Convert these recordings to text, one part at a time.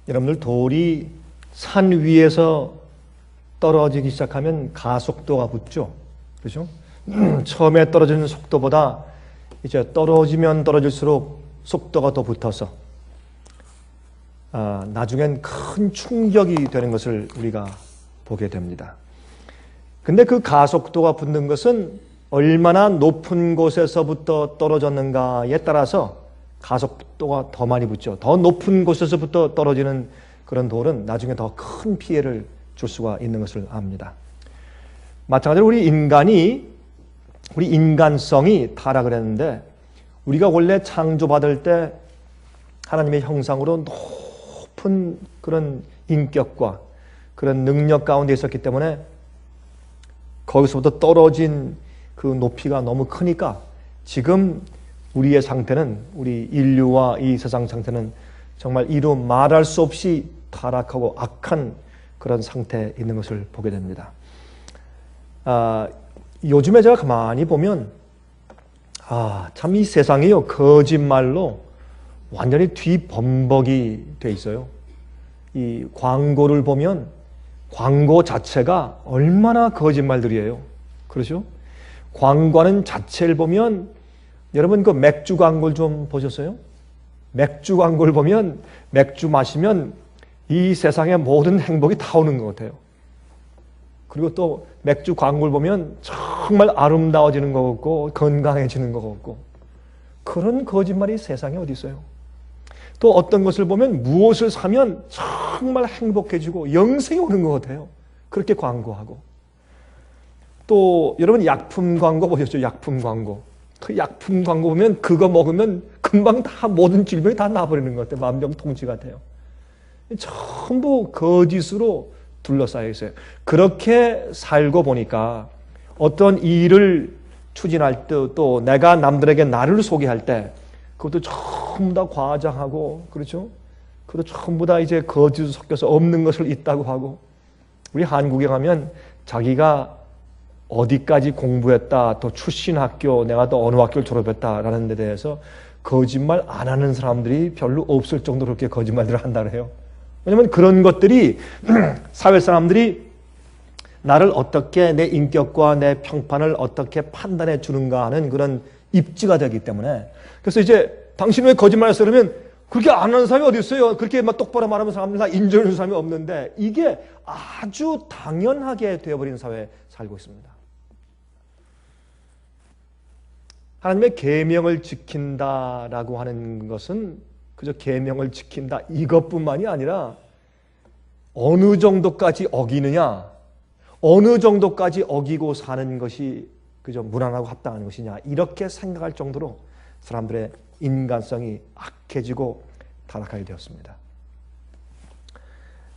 여러분들 돌이 산 위에서 떨어지기 시작하면 가속도가 붙죠. 그렇죠? 처음에 떨어지는 속도보다 이제 떨어지면 떨어질수록 속도가 더 붙어서 나중엔 큰 충격이 되는 것을 우리가 보게 됩니다. 근데 그 가속도가 붙는 것은 얼마나 높은 곳에서부터 떨어졌는가에 따라서 가속도가 더 많이 붙죠. 더 높은 곳에서부터 떨어지는 그런 돌은 나중에 더 큰 피해를 줄 수가 있는 것을 압니다. 마찬가지로 우리 인간성이 타락을 했는데, 우리가 원래 창조받을 때 하나님의 형상으로 높은 그런 인격과 그런 능력 가운데 있었기 때문에 거기서부터 떨어진 그 높이가 너무 크니까 지금 우리의 상태는, 우리 인류와 이 세상 상태는 정말 이루 말할 수 없이 타락하고 악한 그런 상태에 있는 것을 보게 됩니다. 요즘에 제가 가만히 보면 참 이 세상이요, 거짓말로 완전히 뒤범벅이 돼 있어요. 이 광고를 보면 광고 자체가 얼마나 거짓말들이에요. 그렇죠? 광고하는 자체를 보면, 여러분 그 맥주 광고를 좀 보셨어요? 맥주 광고를 보면 맥주 마시면 이 세상의 모든 행복이 다 오는 것 같아요. 그리고 또 맥주 광고를 보면 정말 아름다워지는 것 같고 건강해지는 것 같고, 그런 거짓말이 세상에 어디 있어요? 또 어떤 것을 보면 무엇을 사면 정말 행복해지고 영생이 오는 것 같아요. 그렇게 광고하고. 또 여러분 약품 광고 보셨죠? 약품 광고. 그 약품 광고 보면 그거 먹으면 금방 다 모든 질병이 다 나버리는 것 같아요. 만병통치 같아요. 전부 거짓으로 둘러싸여 있어요. 그렇게 살고 보니까 어떤 일을 추진할 때, 또 내가 남들에게 나를 소개할 때 그것도 전부 다 과장하고, 그렇죠? 그것도 전부 다 이제 거짓이 섞여서 없는 것을 있다고 하고, 우리 한국에 가면 자기가 어디까지 공부했다, 또 출신 학교, 내가 또 어느 학교를 졸업했다라는 데 대해서 거짓말 안 하는 사람들이 별로 없을 정도로 그렇게 거짓말들을 한다고 해요. 왜냐하면 그런 것들이 사회 사람들이 나를 어떻게, 내 인격과 내 평판을 어떻게 판단해 주는가 하는 그런 입지가 되기 때문에, 그래서 이제 당신 왜 거짓말했어? 그러면 그렇게 안 하는 사람이 어디 있어요? 그렇게 막 똑바로 말하는 사람들 다 인정해 주는 사람이 없는데, 이게 아주 당연하게 되어버린 사회에 살고 있습니다. 하나님의 계명을 지킨다라고 하는 것은 그저 계명을 지킨다 이것뿐만이 아니라 어느 정도까지 어기느냐, 어느 정도까지 어기고 사는 것이 그저 무난하고 합당한 것이냐, 이렇게 생각할 정도로 사람들의 인간성이 악해지고 타락하게 되었습니다.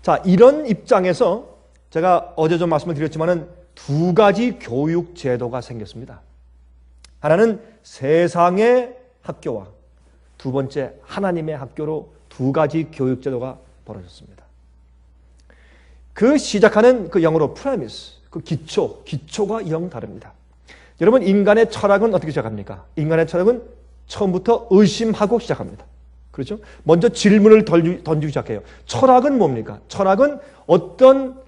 자, 이런 입장에서 제가 어제 좀 말씀을 드렸지만은 두 가지 교육 제도가 생겼습니다. 하나는 세상의 학교와 두 번째 하나님의 학교로 두 가지 교육 제도가 벌어졌습니다. 그 시작하는 그 영어로 premise, 그 기초가 영 다릅니다. 여러분, 인간의 철학은 어떻게 시작합니까? 인간의 철학은 처음부터 의심하고 시작합니다. 그렇죠? 먼저 질문을 던지기 시작해요. 철학은 뭡니까? 철학은 어떤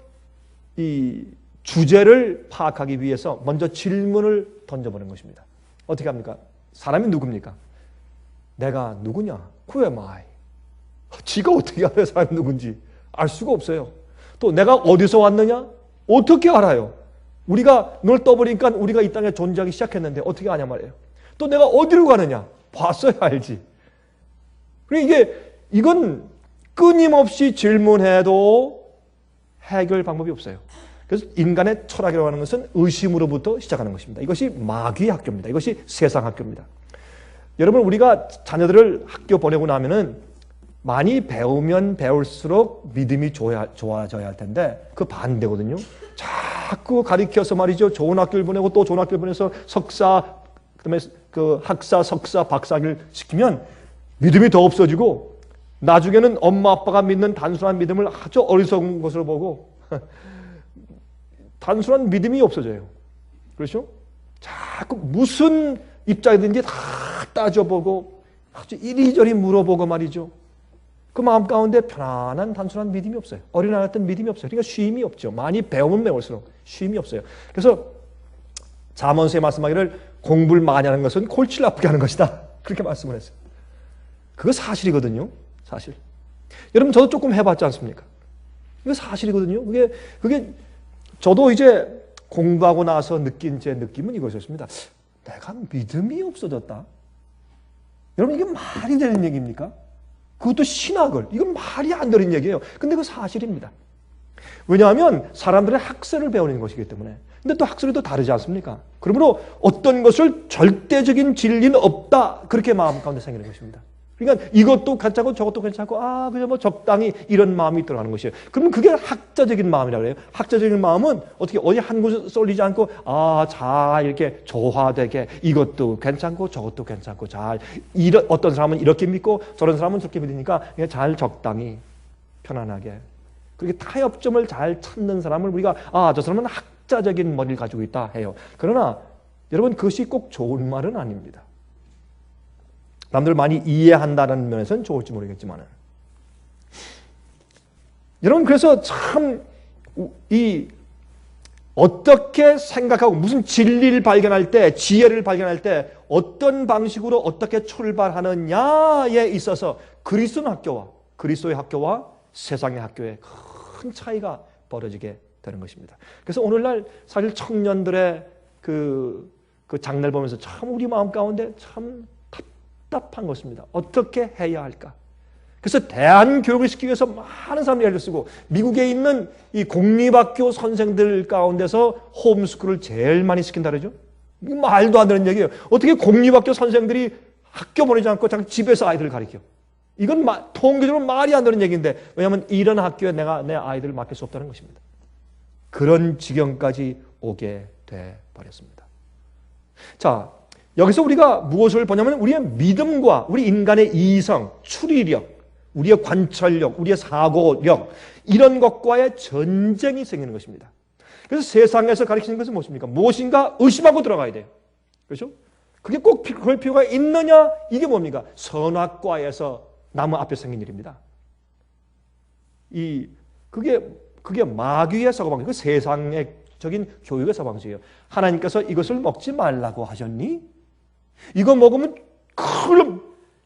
이 주제를 파악하기 위해서 먼저 질문을 던져보는 것입니다. 어떻게 합니까? 사람이 누굽니까? 내가 누구냐? Who am I? 지가 어떻게 알아요? 사람이 누군지 알 수가 없어요. 또 내가 어디서 왔느냐? 어떻게 알아요? 우리가 눈을 떠보니까 우리가 이 땅에 존재하기 시작했는데 어떻게 아냐 말이에요. 또 내가 어디로 가느냐? 봤어야 알지. 그러니까 이건 끊임없이 질문해도 해결 방법이 없어요. 그래서 인간의 철학이라고 하는 것은 의심으로부터 시작하는 것입니다. 이것이 마귀의 학교입니다. 이것이 세상 학교입니다. 여러분, 우리가 자녀들을 학교 보내고 나면은 많이 배우면 배울수록 믿음이 좋아져야 할 텐데 그 반대거든요. 자꾸 가르쳐서 말이죠. 좋은 학교를 보내고 또 좋은 학교를 보내서 석사, 그다음에 그 학사, 석사, 박사를 시키면 믿음이 더 없어지고, 나중에는 엄마 아빠가 믿는 단순한 믿음을 아주 어리석은 것으로 보고 단순한 믿음이 없어져요. 그렇죠? 자꾸 무슨 입장이든지 다 따져보고 아주 이리저리 물어보고 말이죠. 그 마음 가운데 편안한 단순한 믿음이 없어요. 어린아이 같은 믿음이 없어요. 그러니까 쉼이 없죠. 많이 배우면 배울수록 쉼이 없어요. 그래서 잠언서에 말씀하기를 공부를 많이 하는 것은 골치를 아프게 하는 것이다. 그렇게 말씀을 했어요. 그거 사실이거든요. 사실. 여러분 저도 조금 해봤지 않습니까? 이거 사실이거든요. 그게 저도 이제 공부하고 나서 느낀 제 느낌은 이것이었습니다. 내가 믿음이 없어졌다. 여러분 이게 말이 되는 얘기입니까? 그것도 신학을. 이건 말이 안 되는 얘기예요. 근데 그 사실입니다. 왜냐하면 사람들의 학설을 배우는 것이기 때문에. 근데 또 학설이 또 다르지 않습니까? 그러므로 어떤 것을 절대적인 진리는 없다. 그렇게 마음 가운데 생기는 것입니다. 그러니까 이것도 괜찮고 저것도 괜찮고 그냥 뭐 적당히 이런 마음이 들어가는 것이에요. 그러면 그게 학자적인 마음이라고 그래요. 학자적인 마음은 어떻게 어디 한 곳에 쏠리지 않고 잘 이렇게 조화되게 이것도 괜찮고 저것도 괜찮고 잘 어떤 사람은 이렇게 믿고 저런 사람은 저렇게 믿으니까 그냥 잘 적당히 편안하게 그렇게 타협점을 잘 찾는 사람을 우리가 저 사람은 학자적인 머리를 가지고 있다 해요. 그러나 여러분 그것이 꼭 좋은 말은 아닙니다. 남들 많이 이해한다는 면에서는 좋을지 모르겠지만 여러분 그래서 참 어떻게 생각하고 무슨 진리를 발견할 때 지혜를 발견할 때 어떤 방식으로 어떻게 출발하느냐에 있어서 그리스도의 학교와 세상의 학교에 큰 차이가 벌어지게 되는 것입니다. 그래서 오늘날 사실 청년들의 그 장례를 보면서 참 우리 마음 가운데 참 답답한 것입니다. 어떻게 해야 할까? 그래서 대안교육을 시키기 위해서 많은 사람들이 애를 쓰고 미국에 있는 이 공립학교 선생들 가운데서 홈스쿨을 제일 많이 시킨다 그러죠. 말도 안 되는 얘기예요. 어떻게 공립학교 선생들이 학교 보내지 않고 자기 집에서 아이들을 가르쳐? 이건 통계적으로 말이 안 되는 얘기인데 왜냐하면 이런 학교에 내가 내 아이들을 맡길 수 없다는 것입니다. 그런 지경까지 오게 돼 버렸습니다. 자, 여기서 우리가 무엇을 보냐면 우리의 믿음과 우리 인간의 이성, 추리력, 우리의 관찰력, 우리의 사고력 이런 것과의 전쟁이 생기는 것입니다. 그래서 세상에서 가르치는 것은 무엇입니까? 무엇인가 의심하고 들어가야 돼요. 그렇죠? 그게 꼭 그럴 필요가 있느냐? 이게 뭡니까? 선악과에서 나무 앞에 생긴 일입니다. 그게 마귀의 사고방식, 그 세상적인 교육의 사고방식이에요. 하나님께서 이것을 먹지 말라고 하셨니? 이거 먹으면 큰일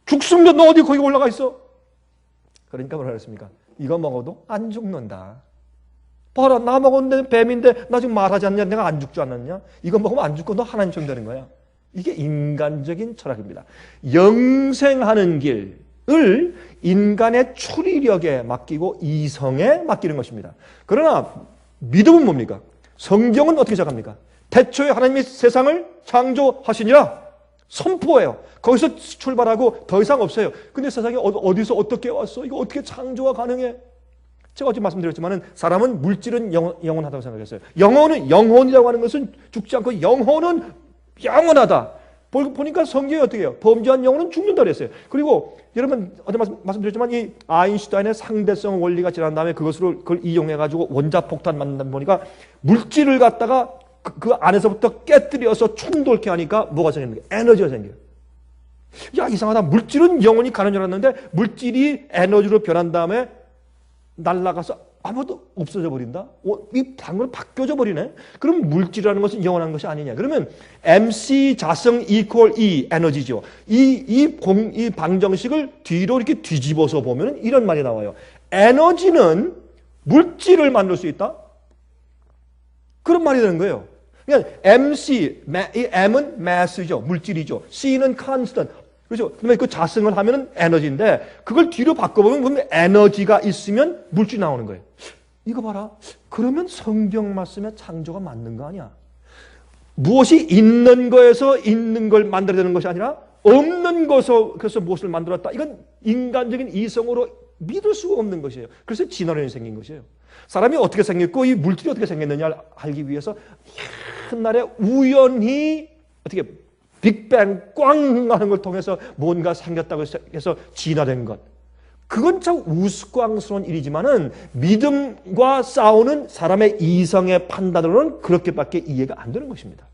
죽습니다. 너 어디 거기 올라가 있어? 그러니까 뭐라 그랬습니까? 이거 먹어도 안 죽는다. 봐라, 나 먹었는데 뱀인데 나 지금 말하지 않냐? 내가 안 죽지 않았냐? 이거 먹으면 안 죽고 너 하나님처럼 되는 거야. 이게 인간적인 철학입니다. 영생하는 길을 인간의 추리력에 맡기고 이성에 맡기는 것입니다. 그러나 믿음은 뭡니까? 성경은 어떻게 시작합니까? 태초에 하나님이 세상을 창조하시니라. 선포해요. 거기서 출발하고 더 이상 없어요. 근데 세상에 어디서 어떻게 왔어? 이거 어떻게 창조가 가능해? 제가 어제 말씀드렸지만 사람은 물질은 영원하다고 생각했어요. 영혼이라고 하는 것은 죽지 않고 영혼은 영원하다. 보니까 성경이 어떻게 해요? 범죄한 영혼은 죽는다 그랬어요. 그리고 여러분 어제 말씀드렸지만 이 아인슈타인의 상대성 원리가 지난 다음에 그걸 이용해가지고 원자폭탄 만든다 보니까 물질을 갖다가 그 안에서부터 깨뜨려서 충돌케 하니까 뭐가 생깁니까? 에너지가 생겨요. 야, 이상하다. 물질은 영원히 가는 줄 알았는데 물질이 에너지로 변한 다음에 날아가서 아무도 없어져 버린다? 이 방으로 바뀌어져 버리네? 그럼 물질이라는 것은 영원한 것이 아니냐? 그러면 MC 자성 이퀄 E 에너지죠. 이 방정식을 뒤로 이렇게 뒤집어서 보면 이런 말이 나와요. 에너지는 물질을 만들 수 있다? 그런 말이 되는 거예요. 그러니까 MC, 이 M은 mass죠. 물질이죠. C는 constant. 그렇죠. 그러면 그 자성을 하면은 에너지인데 그걸 뒤로 바꿔보면 그러면 에너지가 있으면 물질이 나오는 거예요. 이거 봐라. 그러면 성경 말씀에 창조가 맞는 거 아니야? 무엇이 있는 거에서 있는 걸 만들어내는 것이 아니라 없는 것에서 무엇을 만들었다. 이건 인간적인 이성으로 믿을 수가 없는 것이에요. 그래서 진화론이 생긴 것이에요. 사람이 어떻게 생겼고 이 물질이 어떻게 생겼느냐를 알기 위해서 한날에 우연히 어떻게 빅뱅 꽝 하는 걸 통해서 뭔가 생겼다고 해서 진화된 것. 그건 참 우스꽝스러운 일이지만은 믿음과 싸우는 사람의 이성의 판단으로는 그렇게밖에 이해가 안 되는 것입니다.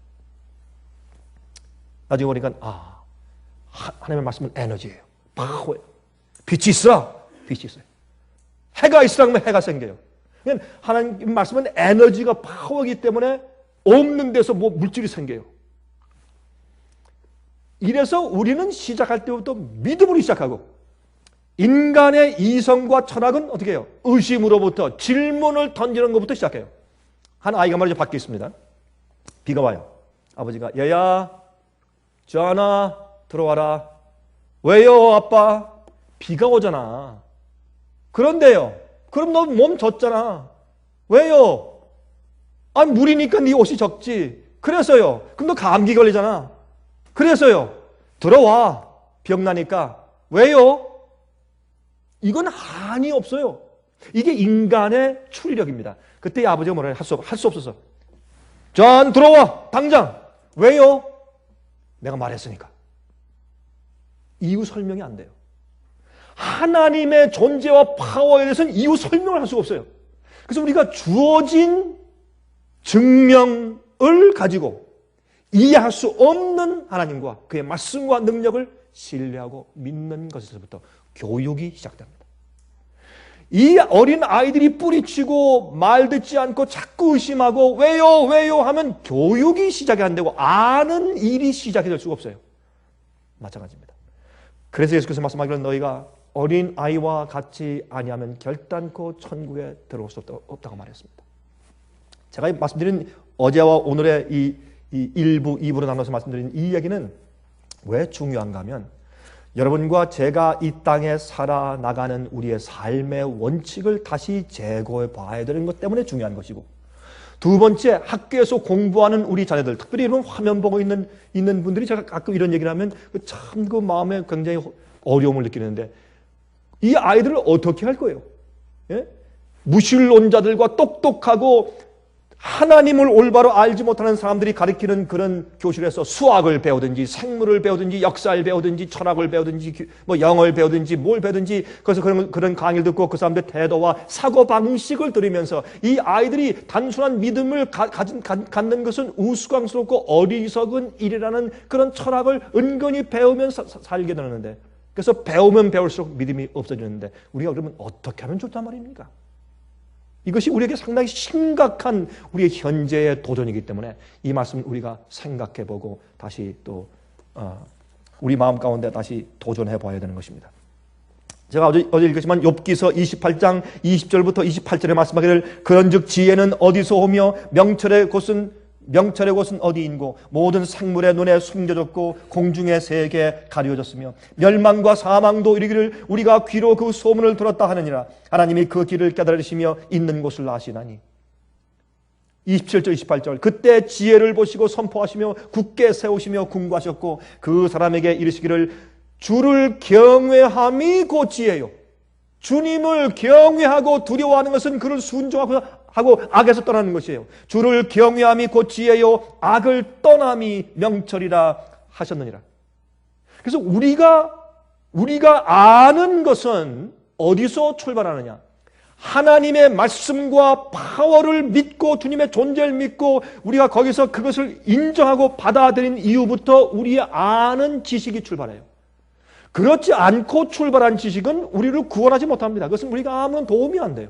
나중에 보니까 하나님의 말씀은 에너지예요. 파워예요. 빛이 있어. 빛이 있어요. 해가 있으라 하면 해가 생겨요. 그러니까 하나님 말씀은 에너지가 파워이기 때문에 없는 데서 뭐 물질이 생겨요. 이래서 우리는 시작할 때부터 믿음으로 시작하고 인간의 이성과 철학은 어떻게 해요? 의심으로부터 질문을 던지는 것부터 시작해요. 한 아이가 말이죠. 밖에 있습니다. 비가 와요. 아버지가 얘야 전아 들어와라. 왜요 아빠? 비가 오잖아. 그런데요. 그럼 너 몸 젖잖아. 왜요? 아니 물이니까 네 옷이 적지. 그래서요. 그럼 너 감기 걸리잖아. 그래서요. 들어와. 병나니까. 왜요? 이건 한이 없어요. 이게 인간의 추리력입니다. 그때 아버지가 뭐라 할 수 없어서. 전 들어와. 당장. 왜요? 내가 말했으니까. 이유 설명이 안 돼요. 하나님의 존재와 파워에 대해서는 이유 설명을 할 수가 없어요. 그래서 우리가 주어진 증명을 가지고 이해할 수 없는 하나님과 그의 말씀과 능력을 신뢰하고 믿는 것에서부터 교육이 시작됩니다. 이 어린 아이들이 뿌리치고 말 듣지 않고 자꾸 의심하고 왜요 하면 교육이 시작이 안 되고 아는 일이 시작이 될 수가 없어요. 마찬가지입니다. 그래서 예수께서 말씀하기를 너희가 어린 아이와 같이 아니하면 결단코 천국에 들어올 수 없다고 말했습니다. 제가 말씀드린 어제와 오늘의 이 1부, 2부로 나눠서 말씀드린 이 이야기는 왜 중요한가 하면 여러분과 제가 이 땅에 살아나가는 우리의 삶의 원칙을 다시 재고해 봐야 되는 것 때문에 중요한 것이고 두 번째, 학교에서 공부하는 우리 자녀들, 특별히 이런 화면 보고 있는 분들이 제가 가끔 이런 얘기를 하면 참 그 마음에 굉장히 어려움을 느끼는데 이 아이들을 어떻게 할 거예요? 예? 무신론자들과 똑똑하고 하나님을 올바로 알지 못하는 사람들이 가르치는 그런 교실에서 수학을 배우든지 생물을 배우든지 역사를 배우든지 철학을 배우든지 뭐 영어를 배우든지 뭘 배우든지 그래서 그런 강의를 듣고 그 사람들의 태도와 사고방식을 들으면서 이 아이들이 단순한 믿음을 갖는 것은 우스꽝스럽고 어리석은 일이라는 그런 철학을 은근히 배우면서 살게 되는데 그래서 배우면 배울수록 믿음이 없어지는데 우리가 그러면 어떻게 하면 좋단 말입니까? 이것이 우리에게 상당히 심각한 우리의 현재의 도전이기 때문에 이 말씀을 우리가 생각해보고 다시 또 우리 마음 가운데 다시 도전해봐야 되는 것입니다. 제가 어제 읽었지만 욥기서 28장 20절부터 28절에 말씀하기를 그런즉 지혜는 어디서 오며 명철의 곳은 어디인고 모든 생물의 눈에 숨겨졌고 공중의 새에게 가려졌으며 멸망과 사망도 이르기를 우리가 귀로 그 소문을 들었다 하느니라. 하나님이 그 길을 깨달으시며 있는 곳을 아시나니. 27절 28절 그때 지혜를 보시고 선포하시며 굳게 세우시며 군구하셨고 그 사람에게 이르시기를 주를 경외함이 곧 지혜요. 주님을 경외하고 두려워하는 것은 그를 순종하고 악에서 떠나는 것이에요. 주를 경외함이 곧 지혜요 악을 떠남이 명철이라 하셨느니라. 그래서 우리가 아는 것은 어디서 출발하느냐? 하나님의 말씀과 파워를 믿고 주님의 존재를 믿고 우리가 거기서 그것을 인정하고 받아들인 이후부터 우리의 아는 지식이 출발해요. 그렇지 않고 출발한 지식은 우리를 구원하지 못합니다. 그것은 우리가 아무런 도움이 안 돼요.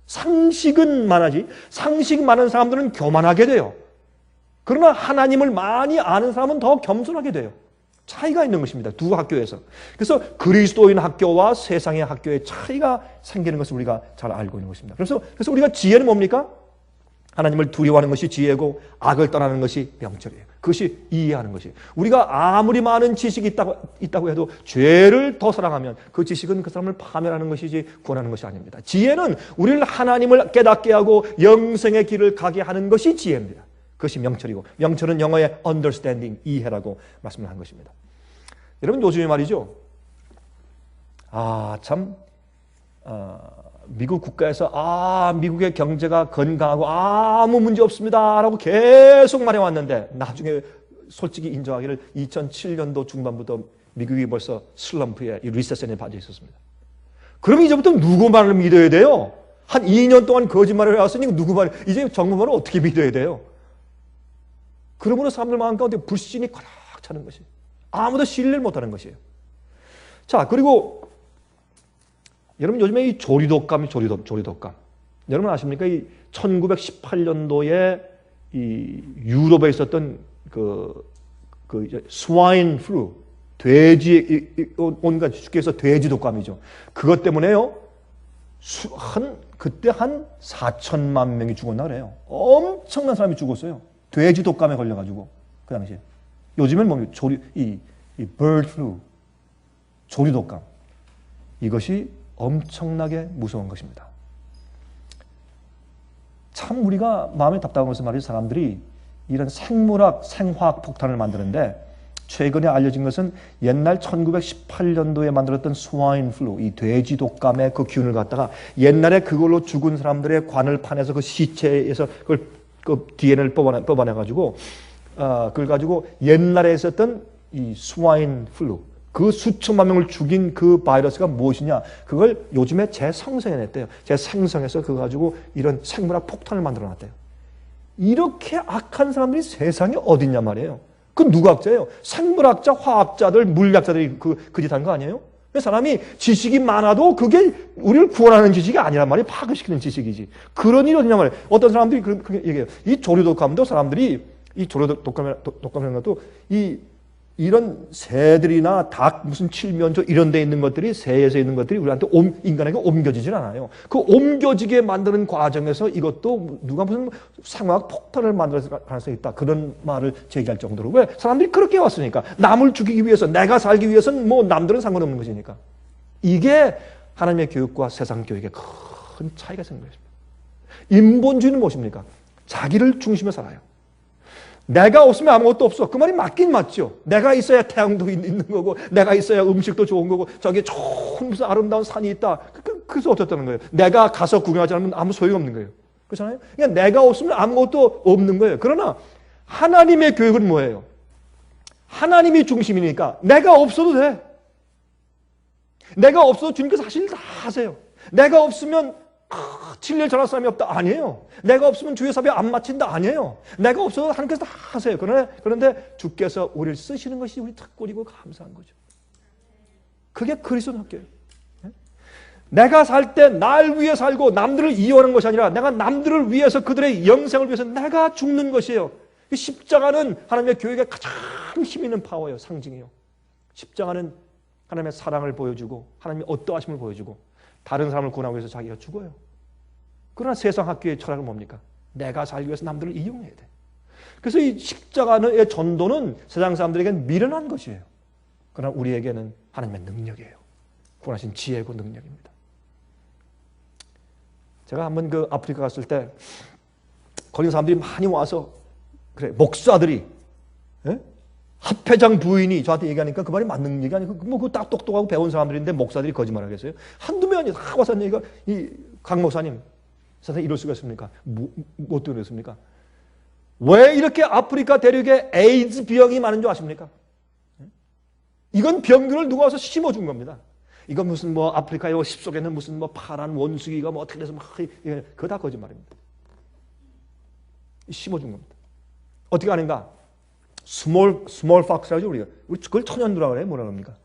상식은 많아지 상식 많은 사람들은 교만하게 돼요. 그러나 하나님을 많이 아는 사람은 더 겸손하게 돼요. 차이가 있는 것입니다. 두 학교에서. 그래서 그리스도인 학교와 세상의 학교의 차이가 생기는 것을 우리가 잘 알고 있는 것입니다. 그래서 우리가 지혜는 뭡니까? 하나님을 두려워하는 것이 지혜고 악을 떠나는 것이 명철이에요. 그것이 이해하는 것이에요. 우리가 아무리 많은 지식이 있다고 해도 죄를 더 사랑하면 그 지식은 그 사람을 파멸하는 것이지 구원하는 것이 아닙니다. 지혜는 우리를 하나님을 깨닫게 하고 영생의 길을 가게 하는 것이 지혜입니다. 그것이 명철이고 명철은 영어의 understanding, 이해라고 말씀을 한 것입니다. 여러분 요즘에 말이죠. 미국 국가에서 미국의 경제가 건강하고 아무 문제 없습니다 라고 계속 말해왔는데 나중에 솔직히 인정하기를 2007년도 중반부터 미국이 벌써 슬럼프에 리세션에 빠져 있었습니다. 그럼 이제부터 누구 말을 믿어야 돼요? 한 2년 동안 거짓말을 해왔으니 누구 말, 이제 정부 말을 어떻게 믿어야 돼요? 그러므로 사람들 마음 가운데 불신이 꽉 차는 것이에요. 아무도 신뢰를 못하는 것이에요. 자, 그리고 여러분 요즘에 이 조리독감이 조리독감. 여러분 아십니까? 이 1918년도에 이 유럽에 있었던 스와인 플루, 돼지 온갖 쉽게 해서 돼지 독감이죠. 그것 때문에요. 그때 한 4천만 명이 죽었나 그래요. 엄청난 사람이 죽었어요. 돼지 독감에 걸려가지고 그 당시에. 요즘엔 뭐 이 bird flu, 조리 독감. 이것이 엄청나게 무서운 것입니다. 참 우리가 마음이 답답한 것은 말이죠. 사람들이 이런 생물학, 생화학 폭탄을 만드는데 최근에 알려진 것은 옛날 1918년도에 만들었던 스와인 플루, 이 돼지 독감의 그 균을 갖다가 옛날에 그걸로 죽은 사람들의 관을 파내서 그 시체에서 그 DNA를 뽑아내가지고 그걸 가지고 옛날에 있었던 이 스와인 플루, 그 수천만 명을 죽인 그 바이러스가 무엇이냐? 그걸 요즘에 재생성해냈대요. 재생성해서 그거 가지고 이런 생물학 폭탄을 만들어놨대요. 이렇게 악한 사람들이 세상에 어딨냐 말이에요. 그 누가 학자예요? 생물학자, 화학자들, 물리학자들이 그 짓 한 거 아니에요? 사람이 지식이 많아도 그게 우리를 구원하는 지식이 아니란 말이에요. 파괴시키는 지식이지. 그런 일이 어딨냐 말이에요. 어떤 사람들이 그렇게 얘기해요. 이 조류독감도 사람들이 이 조류독감이라는 것도 이런 새들이나 닭, 무슨 칠면조 이런 데 있는 것들이 새에서 있는 것들이 우리한테 인간에게 옮겨지질 않아요. 그 옮겨지게 만드는 과정에서 이것도 누가 무슨 생화학 폭탄을 만들 가능성이 있다. 그런 말을 제기할 정도로. 왜? 사람들이 그렇게 왔으니까. 남을 죽이기 위해서, 내가 살기 위해서는 뭐 남들은 상관없는 것이니까. 이게 하나님의 교육과 세상 교육에 큰 차이가 생긴 것입니다. 인본주의는 무엇입니까? 자기를 중심에 살아요. 내가 없으면 아무것도 없어. 그 말이 맞긴 맞죠. 내가 있어야 태양도 있는 거고, 내가 있어야 음식도 좋은 거고, 저기 좋은 무슨 아름다운 산이 있다. 그래서 어떻다는 거예요? 내가 가서 구경하지 않으면 아무 소용없는 거예요. 그렇잖아요? 그러니까 내가 없으면 아무것도 없는 거예요. 그러나 하나님의 교육은 뭐예요? 하나님이 중심이니까 내가 없어도 돼. 내가 없어도 주님께서 하실 일 다 하세요. 내가 없으면 7년 전할 사람이 없다. 아니에요. 내가 없으면 주의 사업에 안 마친다. 아니에요. 내가 없어도 하나님께서 다 하세요. 그런데 주께서 우리를 쓰시는 것이 우리 특권이고 감사한 거죠. 그게 그리스도 학교예요. 내가 살 때 날 위해 살고 남들을 이용하는 것이 아니라 내가 남들을 위해서 그들의 영생을 위해서 내가 죽는 것이에요. 십자가는 하나님의 교육에 가장 힘 있는 파워예요. 상징이에요. 십자가는 하나님의 사랑을 보여주고 하나님의 어떠하심을 보여주고 다른 사람을 구원하기 위해서 자기가 죽어요. 그러나 세상 학교의 철학은 뭡니까? 내가 살기 위해서 남들을 이용해야 돼. 그래서 이 십자가의 전도는 세상 사람들에게는 미련한 것이에요. 그러나 우리에게는 하나님의 능력이에요. 구원하신 지혜고 능력입니다. 제가 한번 그 아프리카 갔을 때 거기 사람들이 많이 와서 그래 목사들이 합회장 부인이 저한테 얘기하니까 그 말이 맞는 얘기 아니고 뭐 그 딱 똑똑하고 배운 사람들인데 목사들이 거짓말하겠어요? 한두 명이 다 와서 하는 얘기가 이 강 목사님 세상에 이럴 수가 있습니까? 뭐 때문에 그렇습니까? 왜 이렇게 아프리카 대륙에 에이즈 병이 많은 줄 아십니까? 이건 병균을 누가 와서 심어준 겁니다. 이건 무슨 뭐 아프리카의 숲속에는 무슨 뭐 파란 원숭이가 뭐 어떻게 돼서 막 그거 다 거짓말입니다. 심어준 겁니다. 어떻게 아는가? 스몰 팍스라죠 우리 그걸 천연두라고 그래요. 뭐라 그럽니까?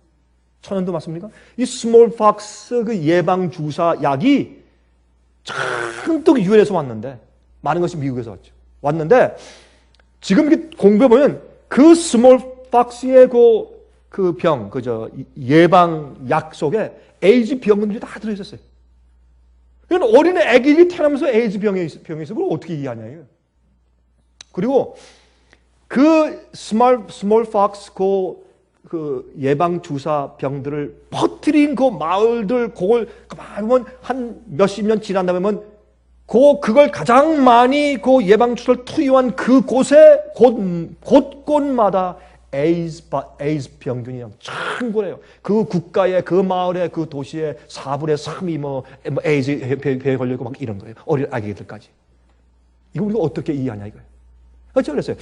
천연두 맞습니까? 이 스몰 팍스 그 예방 주사 약이 잔뜩 유엔에서 왔는데 많은 것이 미국에서 왔는데 지금 이렇게 공부해 보면 그 스몰 팍스의 그 병, 예방 약 속에 에이즈 병균들이 다 들어 있었어요. 그러니까 어린애 아기들이 태어나면서 에이즈 병에 있어. 그걸 어떻게 이해하냐 이거. 그리고 그 스몰 팍스 그 예방 주사 병들을 퍼뜨린 그 마을들 그걸 가만히 보면 한 몇십 년 지난 다음에 그걸 가장 많이 그 예방 주사를 투여한 그 곳에 곳곳마다 에이즈 병균이 창궐해요. 그 국가에 그 마을에 그 도시에 4분의 3이 뭐 에이즈 병에 걸리고 막 이런 거예요. 어린 아기들까지. 이거 우리가 어떻게 이해하냐 이거예요. 제가 그랬어요.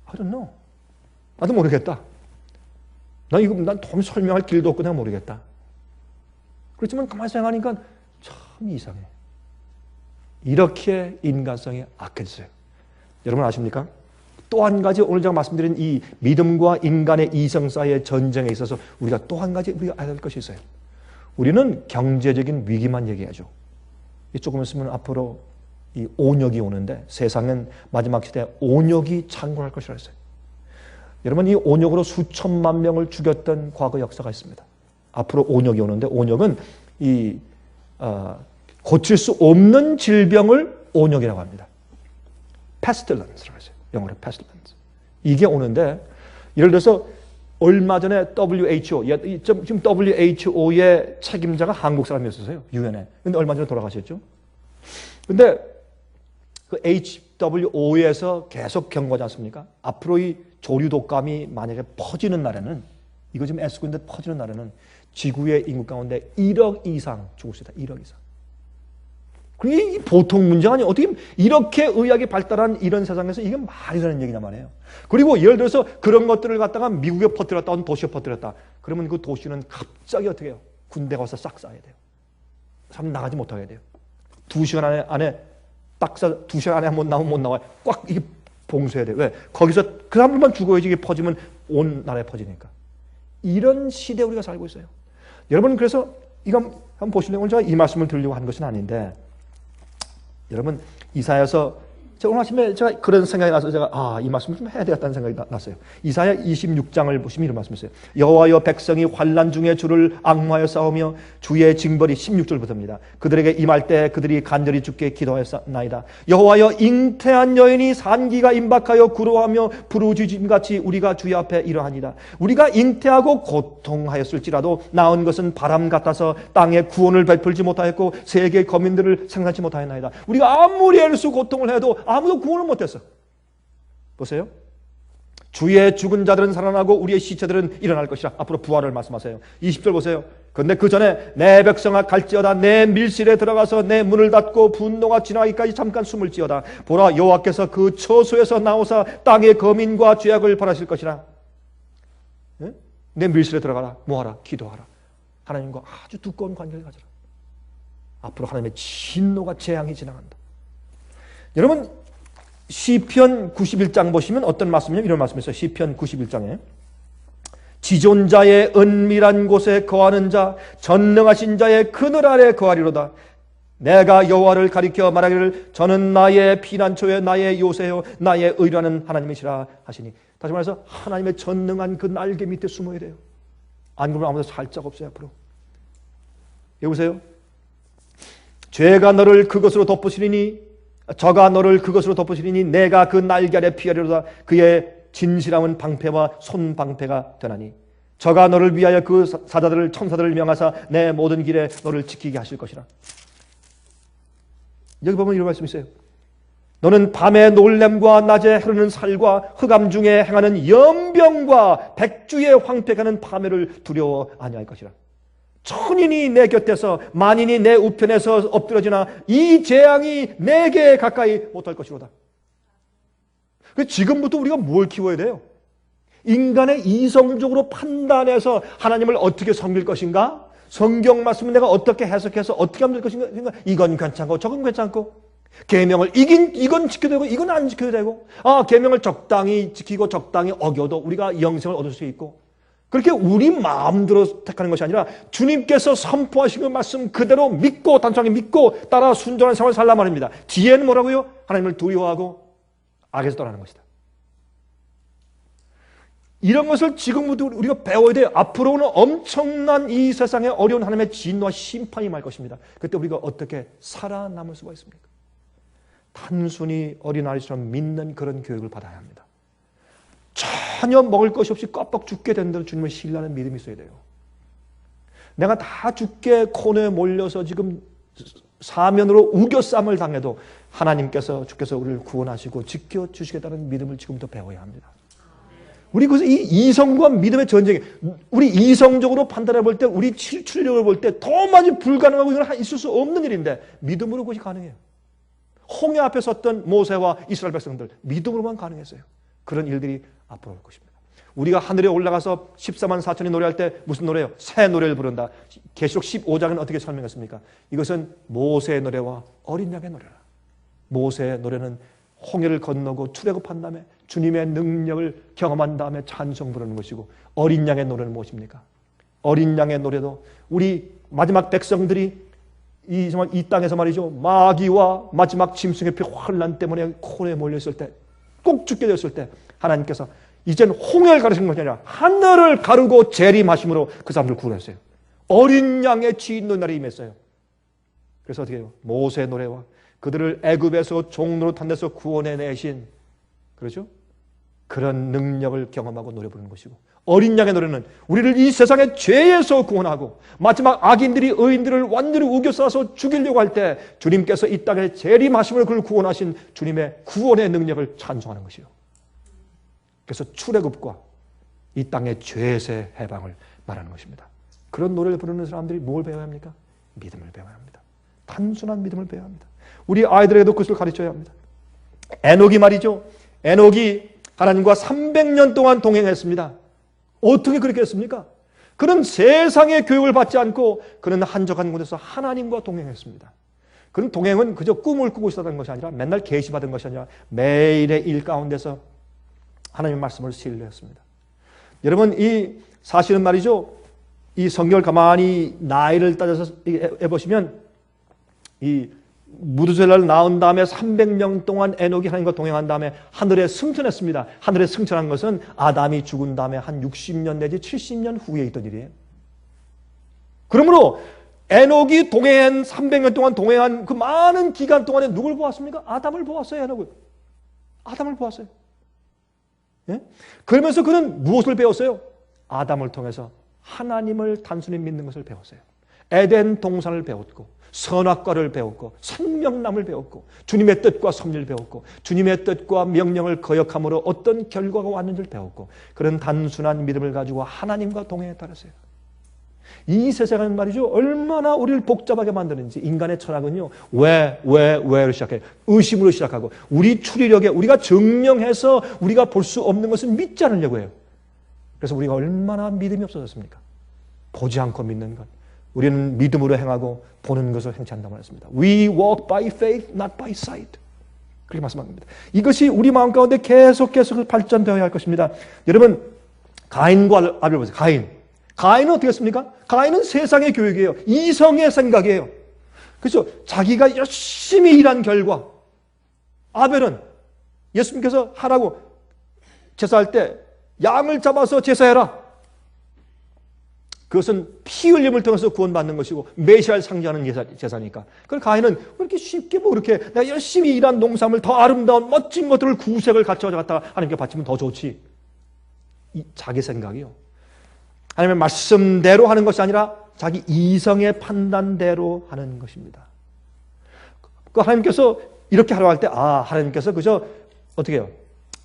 I don't know. 나도 모르겠다. 난 도무지 설명할 길도 없고 내가 모르겠다. 그렇지만 가만히 생각하니까 참 이상해. 이렇게 인간성이 악해졌어요. 여러분 아십니까? 또 한 가지 오늘 제가 말씀드린 이 믿음과 인간의 이성 사이의 전쟁에 있어서 우리가 또 한 가지 우리가 알아야 할 것이 있어요. 우리는 경제적인 위기만 얘기하죠. 조금 있으면 앞으로 이 온역이 오는데 세상은 마지막 시대에 온역이 창궐할 것이라 했어요. 여러분 이 온역으로 수천만 명을 죽였던 과거 역사가 있습니다. 앞으로 온역이 오는데 온역은 이 고칠 수 없는 질병을 온역이라고 합니다. pestilence라고 했어요. 영어로 pestilence. 이게 오는데 예를 들어서 얼마 전에 WHO, 지금 WHO의 책임자가 한국 사람이었어요. 유엔에. 근데 얼마 전에 돌아가셨죠. 근데 그 HWO에서 계속 경고하지 않습니까? 앞으로 이 조류 독감이 만약에 퍼지는 날에는 이거 지금 애쓰고 있는데 퍼지는 날에는 지구의 인구 가운데 1억 이상 죽을 수 있다. 1억 이상. 그게 보통 문제가 아니에요. 어떻게 이렇게 의학이 발달한 이런 세상에서 이게 말이 되는 얘기냐 말이에요. 그리고 예를 들어서 그런 것들을 갖다가 미국에 퍼뜨렸다, 어느 도시에 퍼뜨렸다. 그러면 그 도시는 갑자기 어떻게 해요? 군대가 와서 싹 쏴야 돼요. 사람 나가지 못하게 돼요. 2시간 안에 딱 쏴, 2시간 안에 못 나오면 못 나와요. 꽉 이게 봉쇄해야 돼요. 왜? 거기서 그 사람들만 죽어야지 이게 퍼지면 온 나라에 퍼지니까. 이런 시대에 우리가 살고 있어요. 여러분 그래서 이거 한번 보실래요? 오늘 제가 이 말씀을 드리려고 한 것은 아닌데 여러분 이사야서 제가 오늘 아침에 제가 그런 생각이 나서 제가 이 말씀을 좀 해야 되겠다는 생각이 났어요. 이사야 26장을 보시면 이런 말씀이 있어요. 여호와여 백성이 환난 중에 주를 앙모하여 싸우며 주의 징벌이 16절부터입니다. 그들에게 임할 때 그들이 간절히 주께 기도하였나이다. 여호와여 잉태한 여인이 산기가 임박하여 구로하며 부르짖음같이 우리가 주의 앞에 이러하니라. 우리가 잉태하고 고통하였을지라도 낳은 것은 바람 같아서 땅에 구원을 베풀지 못하였고 세계 거민들을 생산치 못하였나이다. 우리가 아무리 애를 쓰고 고통을 해도 아무도 구원을 못했어. 보세요. 주의 죽은 자들은 살아나고 우리의 시체들은 일어날 것이라. 앞으로 부활을 말씀하세요. 20절 보세요. 그런데 그 전에 내 백성아 갈지어다. 내 밀실에 들어가서 내 문을 닫고 분노가 지나기까지 잠깐 숨을 지어다. 보라 여호와께서 그 처소에서 나오사 땅의 거민과 죄악을 벌하실 것이라. 네? 내 밀실에 들어가라. 뭐하라? 기도하라. 하나님과 아주 두꺼운 관계를 가져라. 앞으로 하나님의 진노가 재앙이 지나간다. 여러분 시편 91장 보시면 어떤 말씀이냐면 이런 말씀이 있어요. 시편 91장에 지존자의 은밀한 곳에 거하는 자 전능하신 자의 그늘 아래 거하리로다. 내가 여호와를 가리켜 말하기를 저는 나의 피난처에 나의 요새요 나의 의라는 하나님이시라 하시니. 다시 말해서 하나님의 전능한 그 날개 밑에 숨어야 돼요. 안 그러면 아무도 살 자가 없어요. 앞으로 여기 보세요. 죄가 너를 그것으로 덮으시리니 저가 너를 그것으로 덮으시리니 내가 그 날개 아래 피하리로다. 그의 진실함은 방패와 손방패가 되나니 저가 너를 위하여 그 사자들을 천사들을 명하사 내 모든 길에 너를 지키게 하실 것이라. 여기 보면 이런 말씀이 있어요. 너는 밤의 놀램과 낮에 흐르는 살과 흑암 중에 행하는 연병과 백주의 황폐가는 파멸을 두려워 아니할 것이라. 천인이 내 곁에서 만인이 내 우편에서 엎드러지나 이 재앙이 내게 가까이 못할 것이로다. 지금부터 우리가 뭘 키워야 돼요? 인간의 이성적으로 판단해서 하나님을 어떻게 섬길 것인가? 성경 말씀을 내가 어떻게 해석해서 어떻게 하면 될 것인가? 이건 괜찮고 저건 괜찮고 계명을 이건 지켜야 되고 이건 안 지켜야 되고 계명을 적당히 지키고 적당히 어겨도 우리가 영생을 얻을 수 있고 그렇게 우리 마음대로 택하는 것이 아니라 주님께서 선포하신 그 말씀 그대로 믿고 단순하게 믿고 따라 순종하는 생활을 살라 말입니다. 뒤에는 뭐라고요? 하나님을 두려워하고 악에서 떠나는 것이다. 이런 것을 지금부터 우리가 배워야 돼요. 앞으로는 엄청난 이 세상에 어려운 하나님의 진노와 심판이 임할 것입니다. 그때 우리가 어떻게 살아남을 수가 있습니까? 단순히 어린아이처럼 믿는 그런 교육을 받아야 합니다. 전혀 먹을 것이 없이 껌뻑 죽게 된다는 주님을 신뢰하는 믿음이 있어야 돼요. 내가 다 죽게 코너에 몰려서 지금 사면으로 우겨쌈을 당해도 주께서 우리를 구원하시고 지켜주시겠다는 믿음을 지금부터 배워야 합니다. 우리 그래서 이 이성과 믿음의 전쟁에 우리 이성적으로 판단해 볼 때 우리 출력을 볼 때 도무지 불가능하고 이건 있을 수 없는 일인데 믿음으로 그것이 가능해요. 홍해 앞에 섰던 모세와 이스라엘 백성들 믿음으로만 가능했어요. 그런 일들이 앞으로 올 것입니다. 우리가 하늘에 올라가서 14만 4천이 노래할 때 무슨 노래예요? 새 노래를 부른다. 계시록 15장은 어떻게 설명했습니까? 이것은 모세의 노래와 어린 양의 노래라. 모세의 노래는 홍해를 건너고 출애굽한 다음에 주님의 능력을 경험한 다음에 찬송 부르는 것이고 어린 양의 노래는 무엇입니까? 어린 양의 노래도 우리 마지막 백성들이 정말 이 땅에서 말이죠. 마귀와 마지막 짐승의 피 환란 때문에 코에 몰렸을 때, 꼭 죽게 됐을 때 하나님께서 이젠 홍해를 가르치는 것이 아니라 하늘을 가르고 재림하심으로 그 사람들을 구원했어요. 어린 양의 쥐 눈날이 임했어요. 그래서 어떻게 해요? 모세의 노래와 그들을 애굽에서 종로로 탄데서 구원해내신, 그렇죠? 그런 능력을 경험하고 노래 부르는 것이고, 어린 양의 노래는 우리를 이 세상의 죄에서 구원하고 마지막 악인들이 의인들을 완전히 우겨싸서 죽이려고 할 때 주님께서 이 땅에 재림하심을 그를 구원하신 주님의 구원의 능력을 찬송하는 것이요. 그래서 출애굽과 이 땅의 죄에서의 해방을 말하는 것입니다. 그런 노래를 부르는 사람들이 뭘 배워야 합니까? 믿음을 배워야 합니다. 단순한 믿음을 배워야 합니다. 우리 아이들에게도 그것을 가르쳐야 합니다. 에녹이 말이죠. 에녹이 하나님과 300년 동안 동행했습니다. 어떻게 그렇게 했습니까? 그는 세상의 교육을 받지 않고 그는 한적한 곳에서 하나님과 동행했습니다. 그는 동행은 그저 꿈을 꾸고 있었던 것이 아니라 맨날 계시받은 것이 아니라 매일의 일 가운데서 하나님의 말씀을 신뢰했습니다. 여러분, 이 사실은 말이죠. 이 성경을 가만히 나이를 따져서 해보시면 이 무두셀라를 낳은 다음에 300년 동안 에녹이 하나님과 동행한 다음에 하늘에 승천했습니다. 하늘에 승천한 것은 아담이 죽은 다음에 한 60년 내지 70년 후에 있던 일이에요. 그러므로 에녹이 300년 동안 동행한 그 많은 기간 동안에 누굴 보았습니까? 아담을 보았어요. 에녹은 아담을 보았어요. 예? 그러면서 그는 무엇을 배웠어요? 아담을 통해서 하나님을 단순히 믿는 것을 배웠어요. 에덴 동산을 배웠고 선악과를 배웠고 생명나무를 배웠고 주님의 뜻과 섭리를 배웠고 주님의 뜻과 명령을 거역함으로 어떤 결과가 왔는지를 배웠고 그런 단순한 믿음을 가지고 하나님과 동행에 따랐어요. 이 세상은 말이죠. 얼마나 우리를 복잡하게 만드는지. 인간의 철학은요. 왜를 시작해요. 의심으로 시작하고 우리 추리력에 우리가 증명해서 우리가 볼 수 없는 것은 믿지 않으려고 해요. 그래서 우리가 얼마나 믿음이 없어졌습니까? 보지 않고 믿는 것. 우리는 믿음으로 행하고 보는 것을 행치 않는다고 말했습니다. We walk by faith, not by sight. 그렇게 말씀합니다. 이것이 우리 마음 가운데 계속 발전되어야 할 것입니다. 여러분, 가인과 아벨 보세요. 가인은 어떻게 했습니까? 가인은 세상의 교육이에요. 이성의 생각이에요. 그렇죠? 자기가 열심히 일한 결과. 아벨은 예수님께서 하라고 제사할 때 양을 잡아서 제사해라. 그것은 피 흘림을 통해서 구원받는 것이고 메시아를 상징하는 제사니까. 그걸 가인은 왜 이렇게 쉽게 그렇게 내가 열심히 일한 농산물 더 아름다운 멋진 것들을 구색을 갖다가 하나님께 바치면 더 좋지. 자기 생각이요. 하나님의 말씀대로 하는 것이 아니라 자기 이성의 판단대로 하는 것입니다. 그 하나님께서 이렇게 하라고 할 때 하나님께서 그저 어떻게 해요?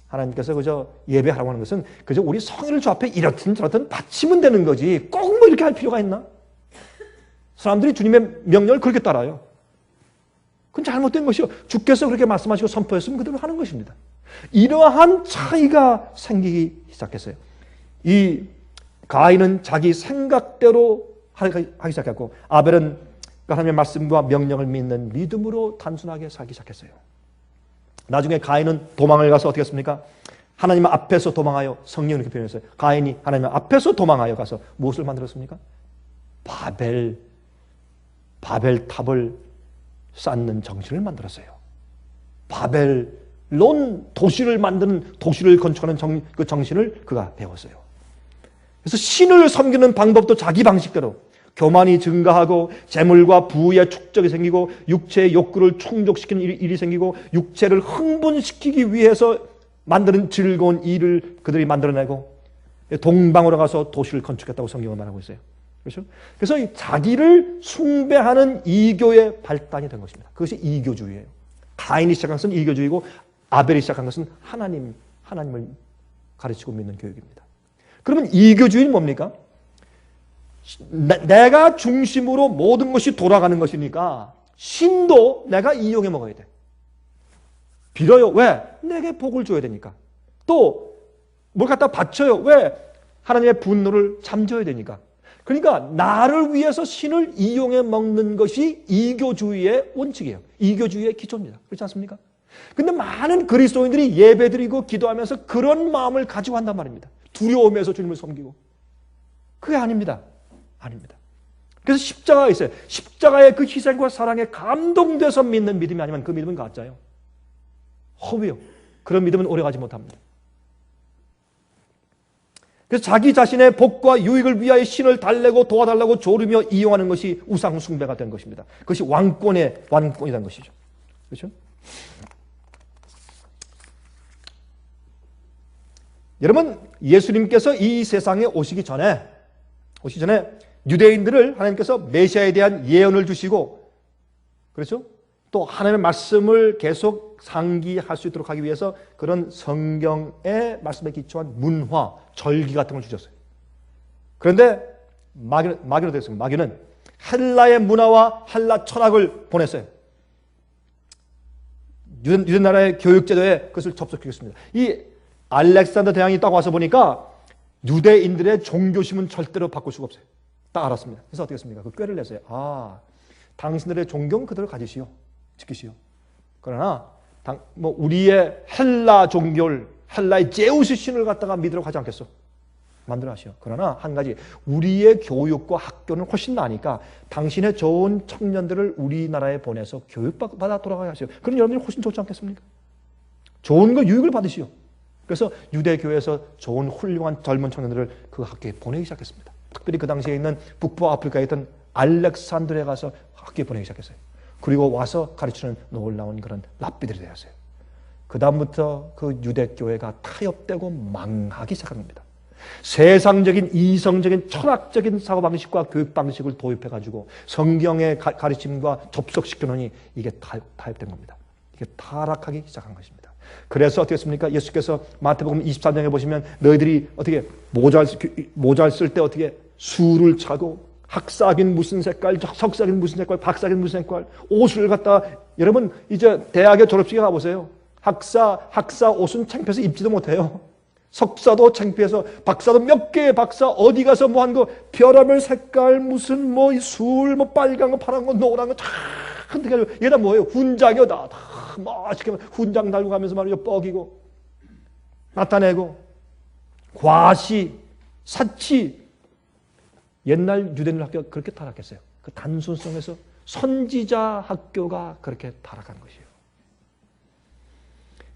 하나님께서 그저 예배하라고 하는 것은 그저 우리 성의를 주 앞에 이렇든 저렇든 바치면 되는 거지 꼭 뭐 이렇게 할 필요가 있나? 사람들이 주님의 명령을 그렇게 따라요. 그건 잘못된 것이요. 주께서 그렇게 말씀하시고 선포했으면 그대로 하는 것입니다. 이러한 차이가 생기기 시작했어요. 이 가인은 자기 생각대로 하기 시작했고 아벨은 하나님의 말씀과 명령을 믿는 믿음으로 단순하게 살기 시작했어요. 나중에 가인은 도망을 가서 어떻게 했습니까? 하나님 앞에서 도망하여 성경을 이렇게 표현했어요. 가인이 하나님 앞에서 도망하여 가서 무엇을 만들었습니까? 바벨탑을 쌓는 정신을 만들었어요. 바벨론 도시를 만드는 도시를 건축하는 그 정신을 그가 배웠어요. 그래서 신을 섬기는 방법도 자기 방식대로 교만이 증가하고 재물과 부의 축적이 생기고 육체의 욕구를 충족시키는 일이 생기고 육체를 흥분시키기 위해서 만드는 즐거운 일을 그들이 만들어내고 동방으로 가서 도시를 건축했다고 성경은 말하고 있어요. 그렇죠? 그래서 자기를 숭배하는 이교의 발단이 된 것입니다. 그것이 이교주의예요. 가인이 시작한 것은 이교주의고 아벨이 시작한 것은 하나님을 가르치고 믿는 교육입니다. 그러면 이교주의는 뭡니까? 내가 중심으로 모든 것이 돌아가는 것이니까 신도 내가 이용해 먹어야 돼. 빌어요. 왜? 내게 복을 줘야 되니까. 또 뭘 갖다 바쳐요. 왜? 하나님의 분노를 잠재워야 되니까. 그러니까 나를 위해서 신을 이용해 먹는 것이 이교주의의 원칙이에요. 이교주의의 기초입니다. 그렇지 않습니까? 근데 많은 그리스도인들이 예배드리고 기도하면서 그런 마음을 가지고 한단 말입니다. 두려움에서 주님을 섬기고. 그게 아닙니다. 아닙니다. 그래서 십자가가 있어요. 십자가의 그 희생과 사랑에 감동돼서 믿는 믿음이 아니면 그 믿음은 가짜예요. 허위요. 그런 믿음은 오래가지 못합니다. 그래서 자기 자신의 복과 유익을 위하여 신을 달래고 도와달라고 조르며 이용하는 것이 우상 숭배가 된 것입니다. 그것이 왕권이 된 것이죠. 그렇죠? 여러분, 예수님께서 이 세상에 오시기 전에 유대인들을 하나님께서 메시아에 대한 예언을 주시고, 그렇죠? 또 하나님의 말씀을 계속 상기할 수 있도록 하기 위해서 그런 성경의 말씀에 기초한 문화, 절기 같은 걸 주셨어요. 그런데 마귀로 되었습니다. 마귀는 헬라의 문화와 헬라 철학을 보냈어요. 유대 나라의 교육제도에 그것을 접속시켰습니다. 이 알렉산더 대왕이 딱 와서 보니까 유대인들의 종교심은 절대로 바꿀 수가 없어요. 딱 알았습니다. 그래서 어떻게 했습니까? 그 꾀를 냈어요. 당신들의 종교는 그대로 가지시오. 지키시오. 그러나 우리의 헬라 종교를, 헬라의 제우스 신을 갖다가 믿으러 가지 않겠소. 만들어 하시오. 그러나 한 가지, 우리의 교육과 학교는 훨씬 나으니까 당신의 좋은 청년들을 우리나라에 보내서 교육받아 돌아가게 하시오. 그럼 여러분이 훨씬 좋지 않겠습니까? 좋은 거 유익을 받으시오. 그래서 유대교회에서 좋은 훌륭한 젊은 청년들을 그 학교에 보내기 시작했습니다. 특별히 그 당시에 있는 북부 아프리카에 있던 알렉산드리아에 가서 학교에 보내기 시작했어요. 그리고 와서 가르치는 놀라운 그런 랍비들이 되었어요. 그 다음부터 그 유대교회가 타협되고 망하기 시작합니다. 세상적인 이성적인 철학적인 사고방식과 교육방식을 도입해가지고 성경의 가르침과 접속시켜놓으니 이게 타협된 겁니다. 이게 타락하기 시작한 것입니다. 그래서 어떻게 했습니까? 예수께서 마태복음 23장에 보시면 너희들이 어떻게 모자를 쓸 때 어떻게 수를 차고 학사긴 무슨 색깔, 석사긴 무슨 색깔, 박사긴 무슨 색깔, 옷을 갖다, 여러분 이제 대학에 졸업식에 가보세요. 학사 옷은 창피해서 입지도 못해요. 석사도 창피해서, 박사도 몇 개의 박사 어디 가서 뭐 한 거, 별의별 색깔 무슨 뭐 술 뭐 빨간 거 파란 거 노란 거 다 흔들어가지고 얘다 뭐예요? 훈장이요. 다 멋있게 훈장 달고 가면서 말이죠. 뻐기고 나타내고 과시 사치. 옛날 유대인들 학교가 그렇게 타락했어요. 그 단순성에서 선지자 학교가 그렇게 타락한 것이에요.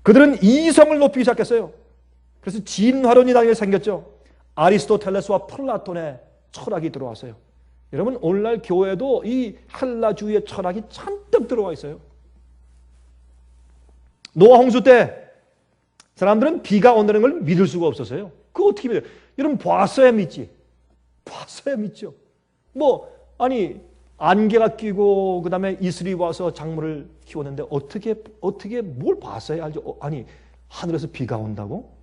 그들은 이성을 높이기 시작했어요. 그래서 진화론이 나중에 생겼죠. 아리스토텔레스와 플라톤의 철학이 들어왔어요. 여러분 오늘날 교회도 이 헬라주의의 철학이 잔뜩 들어와 있어요. 노아 홍수 때 사람들은 비가 온다는 걸 믿을 수가 없었어요. 그거 어떻게 믿어요? 여러분 봤어야 믿지. 봤어야 믿죠. 안개가 끼고 그다음에 이슬이 와서 작물을 키웠는데 어떻게 뭘 봤어야 알죠? 하늘에서 비가 온다고?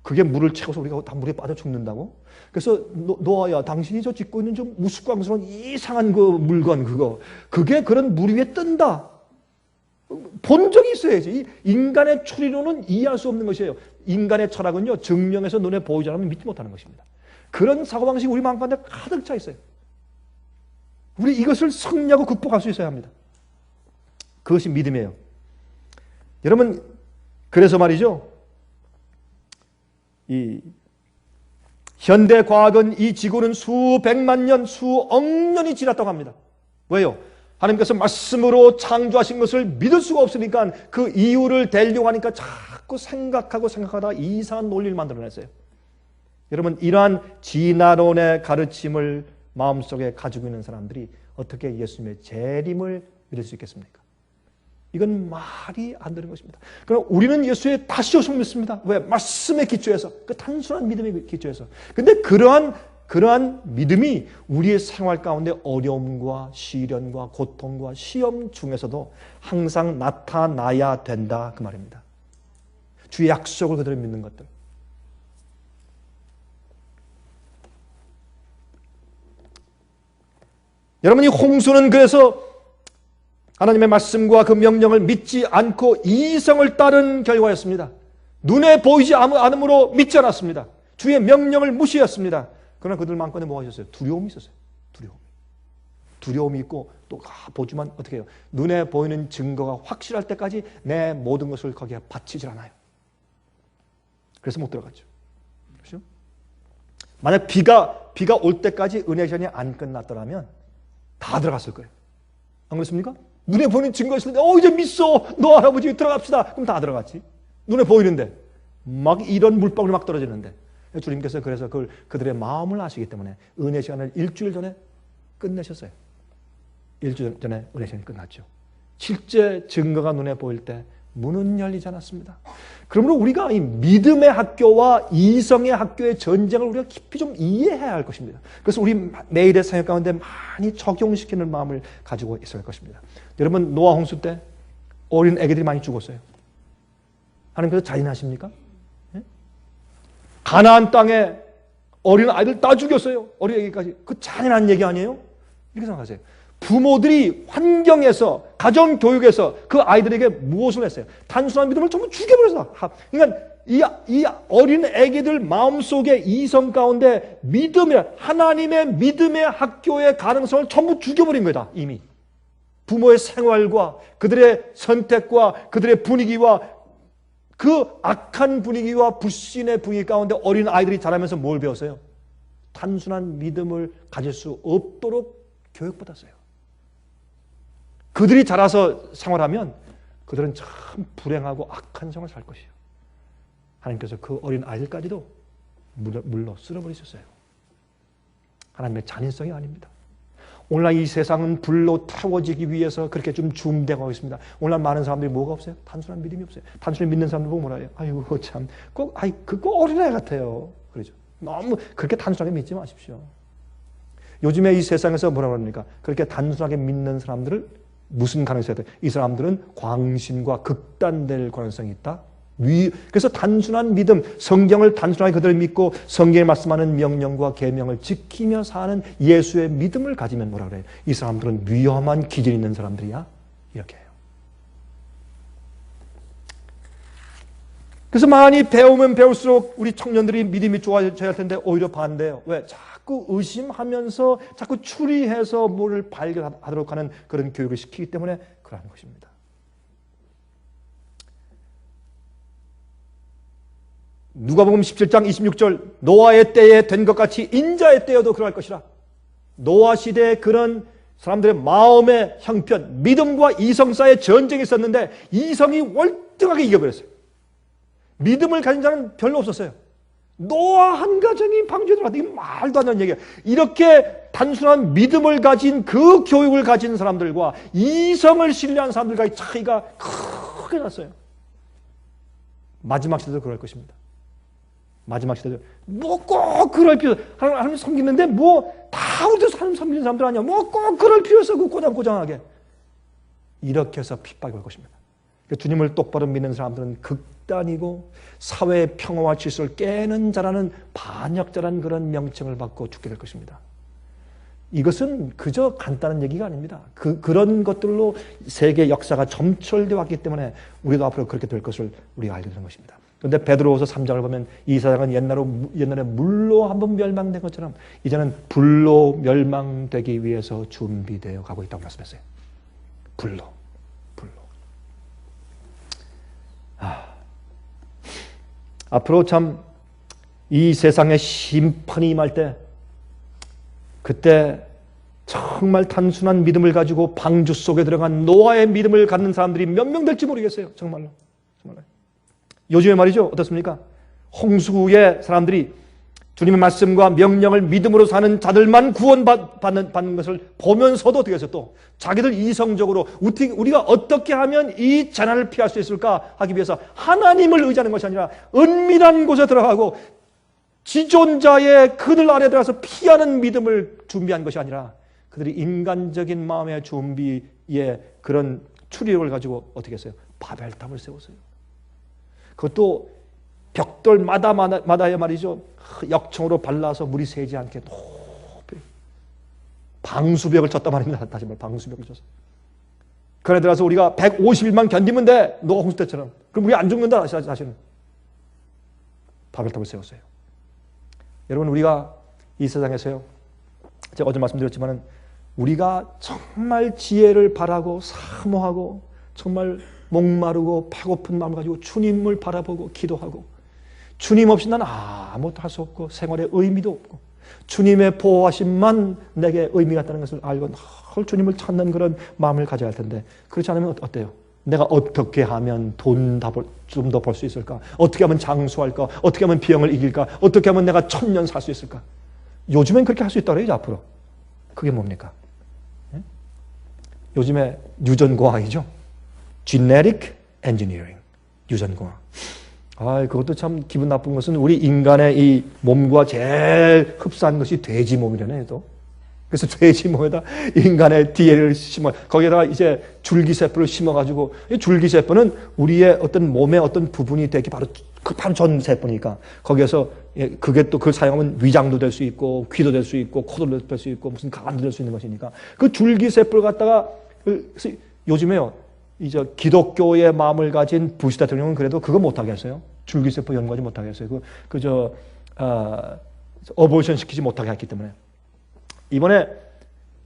그게 물을 채워서 우리가 다 물에 빠져 죽는다고? 그래서 노아야, 당신이 저 짓고 있는 좀 우스꽝스러운 이상한 그 물건 그게 그런 물 위에 뜬다. 본 적이 있어야지. 이 인간의 추리로는 이해할 수 없는 것이에요. 인간의 철학은요, 증명해서 눈에 보이지 않으면 믿지 못하는 것입니다. 그런 사고방식이 우리 마음 가운데 가득 차 있어요. 우리 이것을 승리하고 극복할 수 있어야 합니다. 그것이 믿음이에요. 여러분, 그래서 말이죠. 이 현대 과학은 이 지구는 수백만 년, 수억 년이 지났다고 합니다. 왜요? 하나님께서 말씀으로 창조하신 것을 믿을 수가 없으니까 그 이유를 대려고 하니까 자꾸 생각하다 이상한 논리를 만들어냈어요. 여러분, 이러한 진화론의 가르침을 마음속에 가지고 있는 사람들이 어떻게 예수님의 재림을 믿을 수 있겠습니까? 이건 말이 안 되는 것입니다. 그럼 우리는 예수의 다시 오심을 믿습니다. 왜? 말씀의 기초에서, 그 단순한 믿음의 기초에서. 근데 그러한 믿음이 우리의 생활 가운데 어려움과 시련과 고통과 시험 중에서도 항상 나타나야 된다, 그 말입니다. 주의 약속을 그대로 믿는 것들. 여러분, 이 홍수는 그래서 하나님의 말씀과 그 명령을 믿지 않고 이성을 따른 결과였습니다. 눈에 보이지 않으므로 믿지 않았습니다. 주의 명령을 무시했습니다. 그러나 그들 마음속에 뭐가 있었어요? 두려움이 있었어요. 두려움이 있고 또 보지만 어떻게 해요? 눈에 보이는 증거가 확실할 때까지 내 모든 것을 거기에 바치질 않아요. 그래서 못 들어갔죠. 그렇죠? 만약 비가 올 때까지 은혜 시간이 안 끝났더라면 다 들어갔을 거예요. 안 그렇습니까? 눈에 보이는 증거가 있을 때 이제 믿어. 너 할아버지 들어갑시다. 그럼 다 들어갔지. 눈에 보이는데 막 이런 물방울이 막 떨어지는데 주님께서 그래서 그들의 마음을 아시기 때문에 은혜 시간을 일주일 전에 끝내셨어요. 일주일 전에 은혜 시간이 끝났죠. 실제 증거가 눈에 보일 때 문은 열리지 않았습니다. 그러므로 우리가 이 믿음의 학교와 이성의 학교의 전쟁을 우리가 깊이 좀 이해해야 할 것입니다. 그래서 우리 매일의 생활 가운데 많이 적용시키는 마음을 가지고 있어야 할 것입니다. 여러분, 노아 홍수 때 어린 애기들이 많이 죽었어요. 하나님께서 잔인하십니까? 가나안 땅에 어린 아이들 다 죽였어요. 어린 애기까지. 그 잔인한 얘기 아니에요? 이렇게 생각하세요. 부모들이 환경에서, 가정교육에서 그 아이들에게 무엇을 했어요? 단순한 믿음을 전부 죽여버렸어. 그러니까 이 어린 애기들 마음속에 이성 가운데 하나님의 믿음의 학교의 가능성을 전부 죽여버린 거다. 이미. 부모의 생활과 그들의 선택과 그들의 분위기와 그 악한 분위기와 불신의 분위기 가운데 어린 아이들이 자라면서 뭘 배웠어요? 단순한 믿음을 가질 수 없도록 교육받았어요. 그들이 자라서 생활하면 그들은 참 불행하고 악한 생활을 살 것이에요. 하나님께서 그 어린 아이들까지도 물러 쓸어버리셨어요. 하나님의 잔인성이 아닙니다. 오늘날 이 세상은 불로 태워지기 위해서 그렇게 좀 줌되고 있습니다. 오늘날 많은 사람들이 뭐가 없어요? 단순한 믿음이 없어요. 단순히 믿는 사람들 보고 뭐라 해요? 아이고 참, 꼭 어린애 같아요. 그러죠. 너무 그렇게 단순하게 믿지 마십시오. 요즘에 이 세상에서 뭐라고 합니까? 그렇게 단순하게 믿는 사람들을 무슨 가능성이 있다? 이 사람들은 광신과 극단될 가능성이 있다. 그래서 단순한 믿음, 성경을 단순하게 그대로 믿고 성경에 말씀하는 명령과 계명을 지키며 사는 예수의 믿음을 가지면 뭐라 그래요? 이 사람들은 위험한 기질이 있는 사람들이야. 이렇게 해요. 그래서 많이 배우면 배울수록 우리 청년들이 믿음이 좋아져야 할 텐데 오히려 반대예요. 왜? 자꾸 의심하면서 자꾸 추리해서 뭐를 발견하도록 하는 그런 교육을 시키기 때문에 그러는 것입니다. 누가복음 17장 26절 노아의 때에 된 것 같이 인자의 때여도 그럴 것이라. 노아 시대에 그런 사람들의 마음의 형편, 믿음과 이성 사이의 전쟁이 있었는데 이성이 월등하게 이겨버렸어요. 믿음을 가진 자는 별로 없었어요. 노아 한 가정이 방주에 들어갔다. 이게 말도 안 되는 얘기예요. 이렇게 단순한 믿음을 가진 그 교육을 가진 사람들과 이성을 신뢰한 사람들과의 차이가 크게 났어요. 마지막 시대도 그럴 것입니다. 마지막 시대도 꼭 그럴 필요, 하나님 섬기는데 다 우리도 하나님 섬기는 사람들 아니야. 꼭 그럴 필요 없어. 그 꼬장꼬장하게. 이렇게 해서 핍박이 올 것입니다. 주님을 똑바로 믿는 사람들은 극단이고 사회의 평화와 질서를 깨는 자라는 반역자라는 그런 명칭을 받고 죽게 될 것입니다. 이것은 그저 간단한 얘기가 아닙니다. 그런 것들로 세계 역사가 점철되어 왔기 때문에 우리도 앞으로 그렇게 될 것을 우리가 알게 되는 것입니다. 그런데 베드로후서 3장을 보면 이 세상은 옛날에 물로 한번 멸망된 것처럼 이제는 불로 멸망되기 위해서 준비되어 가고 있다고 말씀했어요. 불로. 앞으로 참 이 세상에 심판이 임할 때 그때 정말 단순한 믿음을 가지고 방주 속에 들어간 노아의 믿음을 갖는 사람들이 몇 명 될지 모르겠어요. 정말로. 요즘에 말이죠. 어떻습니까? 홍수의 사람들이 주님의 말씀과 명령을 믿음으로 사는 자들만 구원받는 것을 보면서도 어떻게 했어요? 또 자기들 이성적으로 우리가 어떻게 하면 이 재난을 피할 수 있을까 하기 위해서 하나님을 의지하는 것이 아니라 은밀한 곳에 들어가고 지존자의 그늘 아래 들어가서 피하는 믿음을 준비한 것이 아니라 그들이 인간적인 마음의 준비에 그런 추리력을 가지고 어떻게 했어요? 바벨탑을 세웠어요. 그것도 벽돌마다에 말이죠. 역청으로 발라서 물이 새지 않게 높이 방수벽을 쳤단 말입니다. 다시 말해 방수벽을 쳤어요. 그래 들어서 우리가 150일만 견디면 돼. 노아 홍수 때처럼. 그럼 우리 안 죽는다. 다시는. 바벨탑을 세웠어요. 여러분 우리가 이 세상에서요. 제가 어제 말씀드렸지만 우리가 정말 지혜를 바라고 사모하고 정말 목마르고 배고픈 마음을 가지고 주님을 바라보고 기도하고 주님 없이 난 아무것도 할 수 없고 생활에 의미도 없고 주님의 보호하심만 내게 의미가 있다는 것을 알고 늘 주님을 찾는 그런 마음을 가져야 할 텐데 그렇지 않으면 어때요? 내가 어떻게 하면 돈 좀 더 벌 수 있을까? 어떻게 하면 장수할까? 어떻게 하면 병을 이길까? 어떻게 하면 내가 1000년 살 수 있을까? 요즘엔 그렇게 할 수 있다고 그래요, 앞으로. 그게 뭡니까? 요즘에 유전공학이죠. Genetic Engineering. 유전공학. 그것도 참 기분 나쁜 것은 우리 인간의 이 몸과 제일 흡사한 것이 돼지 몸이라네, 또. 그래서 돼지 몸에다 인간의 DNA를 심어, 거기에다가 이제 줄기세포를 심어가지고, 이 줄기세포는 우리의 어떤 몸의 어떤 부분이 되기 바로 전 세포니까, 거기에서 그게 또 그걸 사용하면 위장도 될 수 있고, 귀도 될 수 있고, 코도 될 수 있고, 무슨 간도 될 수 있는 것이니까, 그 줄기세포를 갖다가, 요즘에요, 이제 기독교의 마음을 가진 부시 대통령은 그래도 그거 못하게 했어요. 줄기세포 연구하지 못하게 했어요. 어보이션 시키지 못하게 했기 때문에. 이번에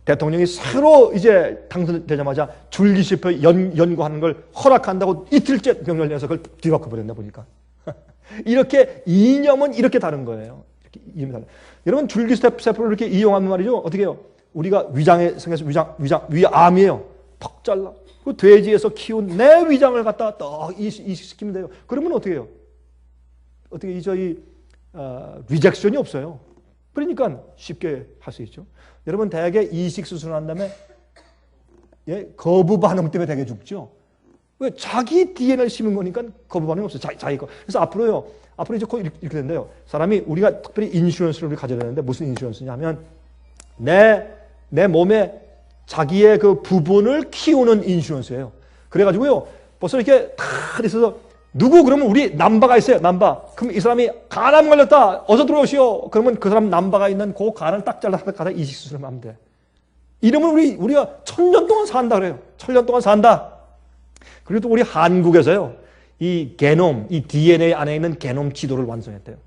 대통령이 새로 이제 당선되자마자 줄기세포 연구하는 걸 허락한다고 이틀째 명령을 내서 그걸 뒤바꿔 버렸나 보니까. 이렇게 이념은 이렇게 다른 거예요. 이렇게 이념이 다른. 여러분 줄기세포를 이렇게 이용하면 말이죠. 어떻게 해요? 우리가 위장에 생겨서 위암이에요. 턱 잘라. 그 돼지에서 키운 내 위장을 갖다 딱 이식시키면 돼요. 그러면 어떻게 해요? 어떻게 저희 리젝션이 없어요. 그러니까 쉽게 할 수 있죠. 여러분 대개 이식 수술을 한 다음에 거부 반응 때문에 되게 죽죠. 왜? 자기 DNA를 심은 거니까 거부 반응이 없어요. 자기 거. 그래서 앞으로 이제 이렇게 된대요. 사람이 우리가 특별히 인슈런스를 가져야 되는데 무슨 인슈런스냐면 내 몸에 자기의 그 부분을 키우는 인슈런스예요. 그래가지고요, 벌써 이렇게 다 있어서, 누구 그러면 우리 남바가 있어요, 남바. 그럼 이 사람이 간암 걸렸다, 어서 들어오시오. 그러면 그 사람 남바가 있는 그 간을 딱 잘라서 가다 이식 수술을 하면 돼. 이러면 우리가 1000년 동안 산다 그래요. 1000년 동안 산다. 그리고 또 우리 한국에서요, 이 게놈, 이 DNA 안에 있는 게놈 지도를 완성했대요.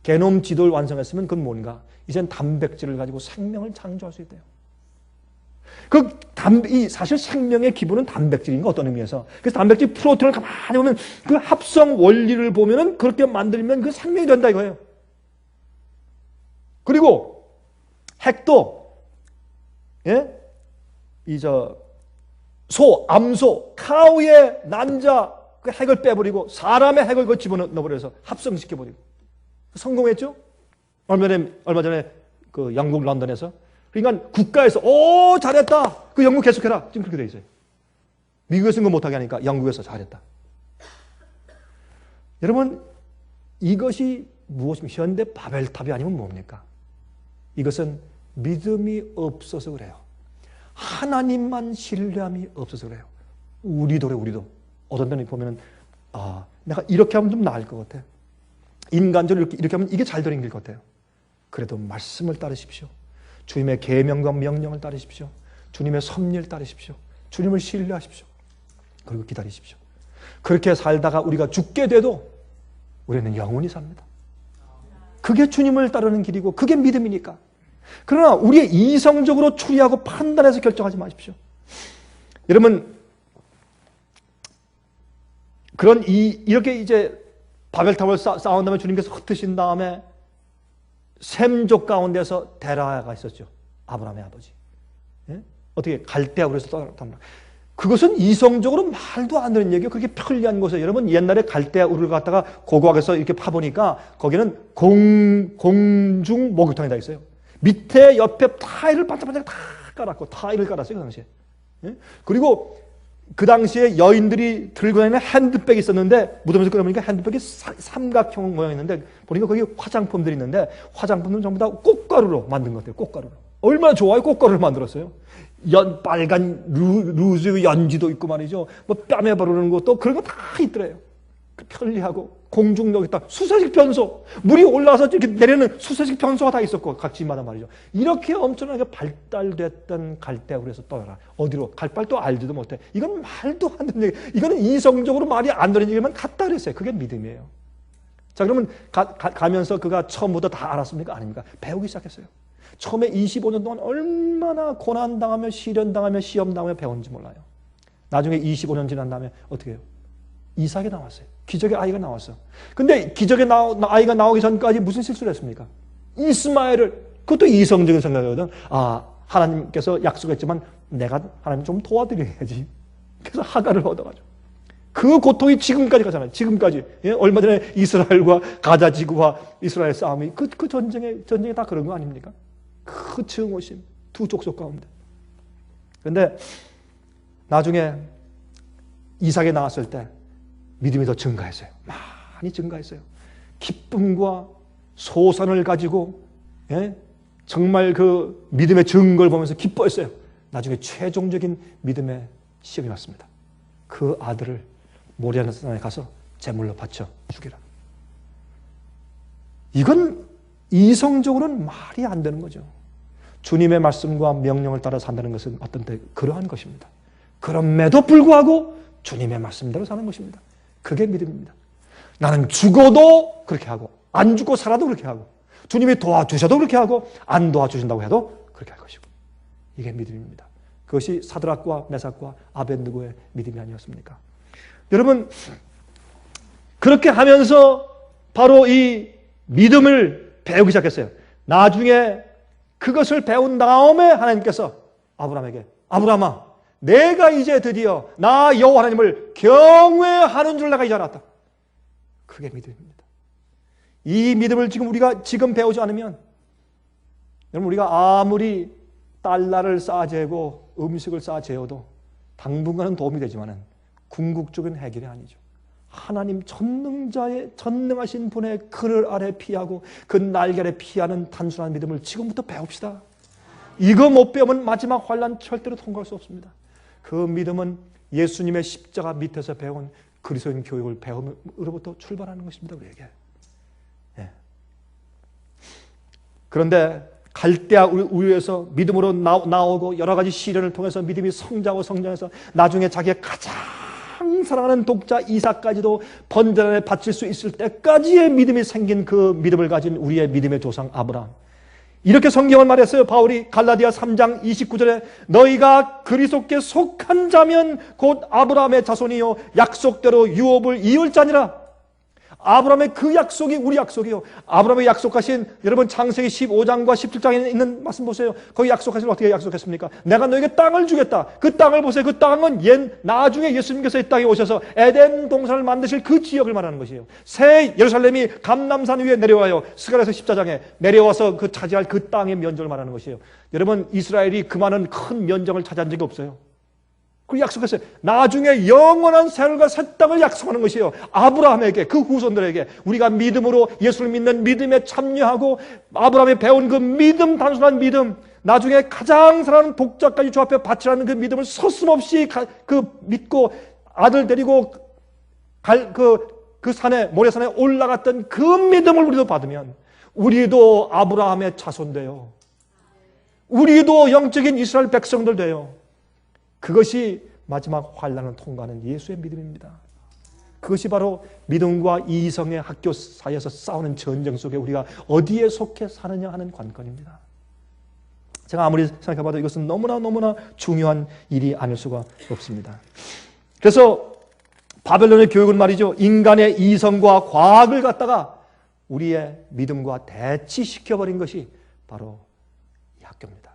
게놈 지도를 완성했으면 그건 뭔가? 이젠 단백질을 가지고 생명을 창조할 수 있대요. 사실 생명의 기본은 단백질인가 어떤 의미에서. 그래서 단백질 프로틴을 가만히 보면 그 합성 원리를 보면은 그렇게 만들면 그 생명이 된다 이거예요. 그리고 핵도, 암소, 카우의 난자 그 핵을 빼버리고 사람의 핵을 그 집어넣어버려서 합성시켜버리고. 성공했죠? 얼마 전에 그 영국 런던에서. 그러니까 국가에서 잘했다. 그 연구 계속해라. 지금 그렇게 돼 있어요. 미국에서는 그거 못하게 하니까 영국에서 잘했다. 여러분 이것이 무엇입니까? 현대 바벨탑이 아니면 뭡니까? 이것은 믿음이 없어서 그래요. 하나님만 신뢰함이 없어서 그래요. 우리도 어떤 때는 보면은 내가 이렇게 하면 좀 나을 것 같아. 인간적으로 이렇게 하면 이게 잘 되는 길 같아요. 그래도 말씀을 따르십시오. 주님의 계명과 명령을 따르십시오. 주님의 섭리를 따르십시오. 주님을 신뢰하십시오. 그리고 기다리십시오. 그렇게 살다가 우리가 죽게 돼도 우리는 영원히 삽니다. 그게 주님을 따르는 길이고 그게 믿음이니까. 그러나 우리의 이성적으로 추리하고 판단해서 결정하지 마십시오. 여러분 이렇게 이제 바벨탑을 쌓은 다음에 주님께서 흩으신 다음에 셈족 가운데서 데라가 있었죠. 아브라함의 아버지. 어떻게 갈대아 그래서 떠납니다. 그것은 이성적으로 말도 안 되는 얘기예요. 그렇게 편리한 곳에. 여러분 옛날에 갈대아 우를 갖다가 고고학에서 이렇게 파보니까 거기는 공중 목욕탕이 다 있어요. 밑에 옆에 타일을 반짝반짝 다 깔았고 타일을 깔았어요. 그 당시에. 그리고 그 당시에 여인들이 들고 다니는 핸드백이 있었는데 무덤에서 꺼내보니까 핸드백이 삼각형 모양이었는데 보니까 거기 화장품들이 있는데 화장품은 전부 다 꽃가루로 만든 것 같아요. 꽃가루로. 얼마나 좋아요. 꽃가루를 만들었어요. 빨간 루즈 연지도 있고 말이죠. 뭐 뺨에 바르는 것도 그런 거 다 있더래요. 편리하고 공중력 있다. 수세식 변소. 물이 올라와서 이렇게 내리는 수세식 변소가 다 있었고 각 집마다 말이죠. 이렇게 엄청나게 발달됐던 갈대아 그래서 떠나라. 어디로? 갈 발도 알지도 못해. 이건 말도 안 되는 얘기. 이거는 이성적으로 말이 안 되는 얘기만 같다 그랬어요. 그게 믿음이에요. 자 그러면 가면서 그가 처음부터 다 알았습니까? 아닙니까? 배우기 시작했어요. 처음에 25년 동안 얼마나 고난당하며 시련당하며 시험당하며 배웠는지 몰라요. 나중에 25년 지난 다음에 어떻게 해요? 이삭이 나왔어요. 기적의 아이가 나왔어. 근데 기적의 아이가 나오기 전까지 무슨 실수를 했습니까? 이스마엘을, 그것도 이성적인 생각이거든. 하나님께서 약속했지만 내가 하나님 좀 도와드려야지. 그래서 하갈을 얻어가지고. 그 고통이 지금까지 가잖아요. 지금까지. 예? 얼마 전에 이스라엘과 가자 지구와 이스라엘 싸움이 그 전쟁에 다 그런 거 아닙니까? 그 증오심, 두 족속 가운데. 그런데 나중에 이삭이 나왔을 때 믿음이 더 증가했어요. 많이 증가했어요. 기쁨과 소산을 가지고, 예? 정말 그 믿음의 증거를 보면서 기뻐했어요. 나중에 최종적인 믿음의 시험이 왔습니다. 그 아들을 모리아산에 가서 제물로 바쳐 죽이라. 이건 이성적으로는 말이 안 되는 거죠. 주님의 말씀과 명령을 따라 산다는 것은 어떤 때 그러한 것입니다. 그럼에도 불구하고 주님의 말씀대로 사는 것입니다. 그게 믿음입니다. 나는 죽어도 그렇게 하고 안 죽고 살아도 그렇게 하고 주님이 도와주셔도 그렇게 하고 안 도와주신다고 해도 그렇게 할 것이고, 이게 믿음입니다. 그것이 사드락과 메삭과 아벳느고의 믿음이 아니었습니까? 여러분, 그렇게 하면서 바로 이 믿음을 배우기 시작했어요. 나중에 그것을 배운 다음에 하나님께서 아브라함에게, 아브라함아, 내가 이제 드디어 나 여호와 하나님을 경외하는 줄 내가 이제 알았다. 그게 믿음입니다. 이 믿음을 우리가 지금 배우지 않으면, 여러분, 우리가 아무리 달러를 쌓아재고 음식을 쌓아재어도 당분간은 도움이 되지만은 궁극적인 해결이 아니죠. 하나님 전능하신 분의 그늘 아래 피하고 그 날개 아래 피하는 단순한 믿음을 지금부터 배웁시다. 이거 못 배우면 마지막 환난 절대로 통과할 수 없습니다. 그 믿음은 예수님의 십자가 밑에서 배운 그리스도인 교육을 배움으로부터 출발하는 것입니다. 우리에게. 예. 그런데 갈대아 우유에서 믿음으로 나오고 여러 가지 시련을 통해서 믿음이 성장해서 나중에 자기의 가장 사랑하는 독자 이삭까지도 번제단에 바칠 수 있을 때까지의 믿음이 생긴 그 믿음을 가진 우리의 믿음의 조상 아브라함. 이렇게 성경을 말했어요. 바울이 갈라디아 3장 29절에 너희가 그리스도께 속한 자면 곧 아브라함의 자손이요 약속대로 유업을 이을 자니라. 아브라함의 그 약속이 우리 약속이요. 아브라함의 약속하신, 여러분 창세기 15장과 17장에 있는 말씀 보세요. 거기 약속하신 어떻게 약속했습니까? 내가 너에게 땅을 주겠다. 그 땅을 보세요. 그 땅은 나중에 예수님께서 이 땅에 오셔서 에덴 동산을 만드실 그 지역을 말하는 것이에요. 새 예루살렘이 감람산 위에 내려와요. 스가랴서 14장에 내려와서 그 차지할 그 땅의 면적을 말하는 것이에요. 여러분, 이스라엘이 그 많은 큰 면적을 차지한 적이 없어요. 그 약속했어요. 나중에 영원한 세월과 새 땅을 약속하는 것이에요. 아브라함에게, 그 후손들에게 우리가 믿음으로 예수를 믿는 믿음에 참여하고 아브라함이 배운 그 믿음, 단순한 믿음, 나중에 가장 사랑하는 독자까지 주 앞에 바치라는 그 믿음을 서슴없이 믿고 아들 데리고 그 산에, 모래산에 올라갔던 그 믿음을 우리도 받으면 우리도 아브라함의 자손 돼요. 우리도 영적인 이스라엘 백성들 돼요. 그것이 마지막 환난을 통과하는 예수의 믿음입니다. 그것이 바로 믿음과 이성의 학교 사이에서 싸우는 전쟁 속에 우리가 어디에 속해 사느냐 하는 관건입니다. 제가 아무리 생각해봐도 이것은 너무나 중요한 일이 아닐 수가 없습니다. 그래서 바벨론의 교육은 말이죠, 인간의 이성과 과학을 갖다가 우리의 믿음과 대치시켜버린 것이 바로 이 학교입니다.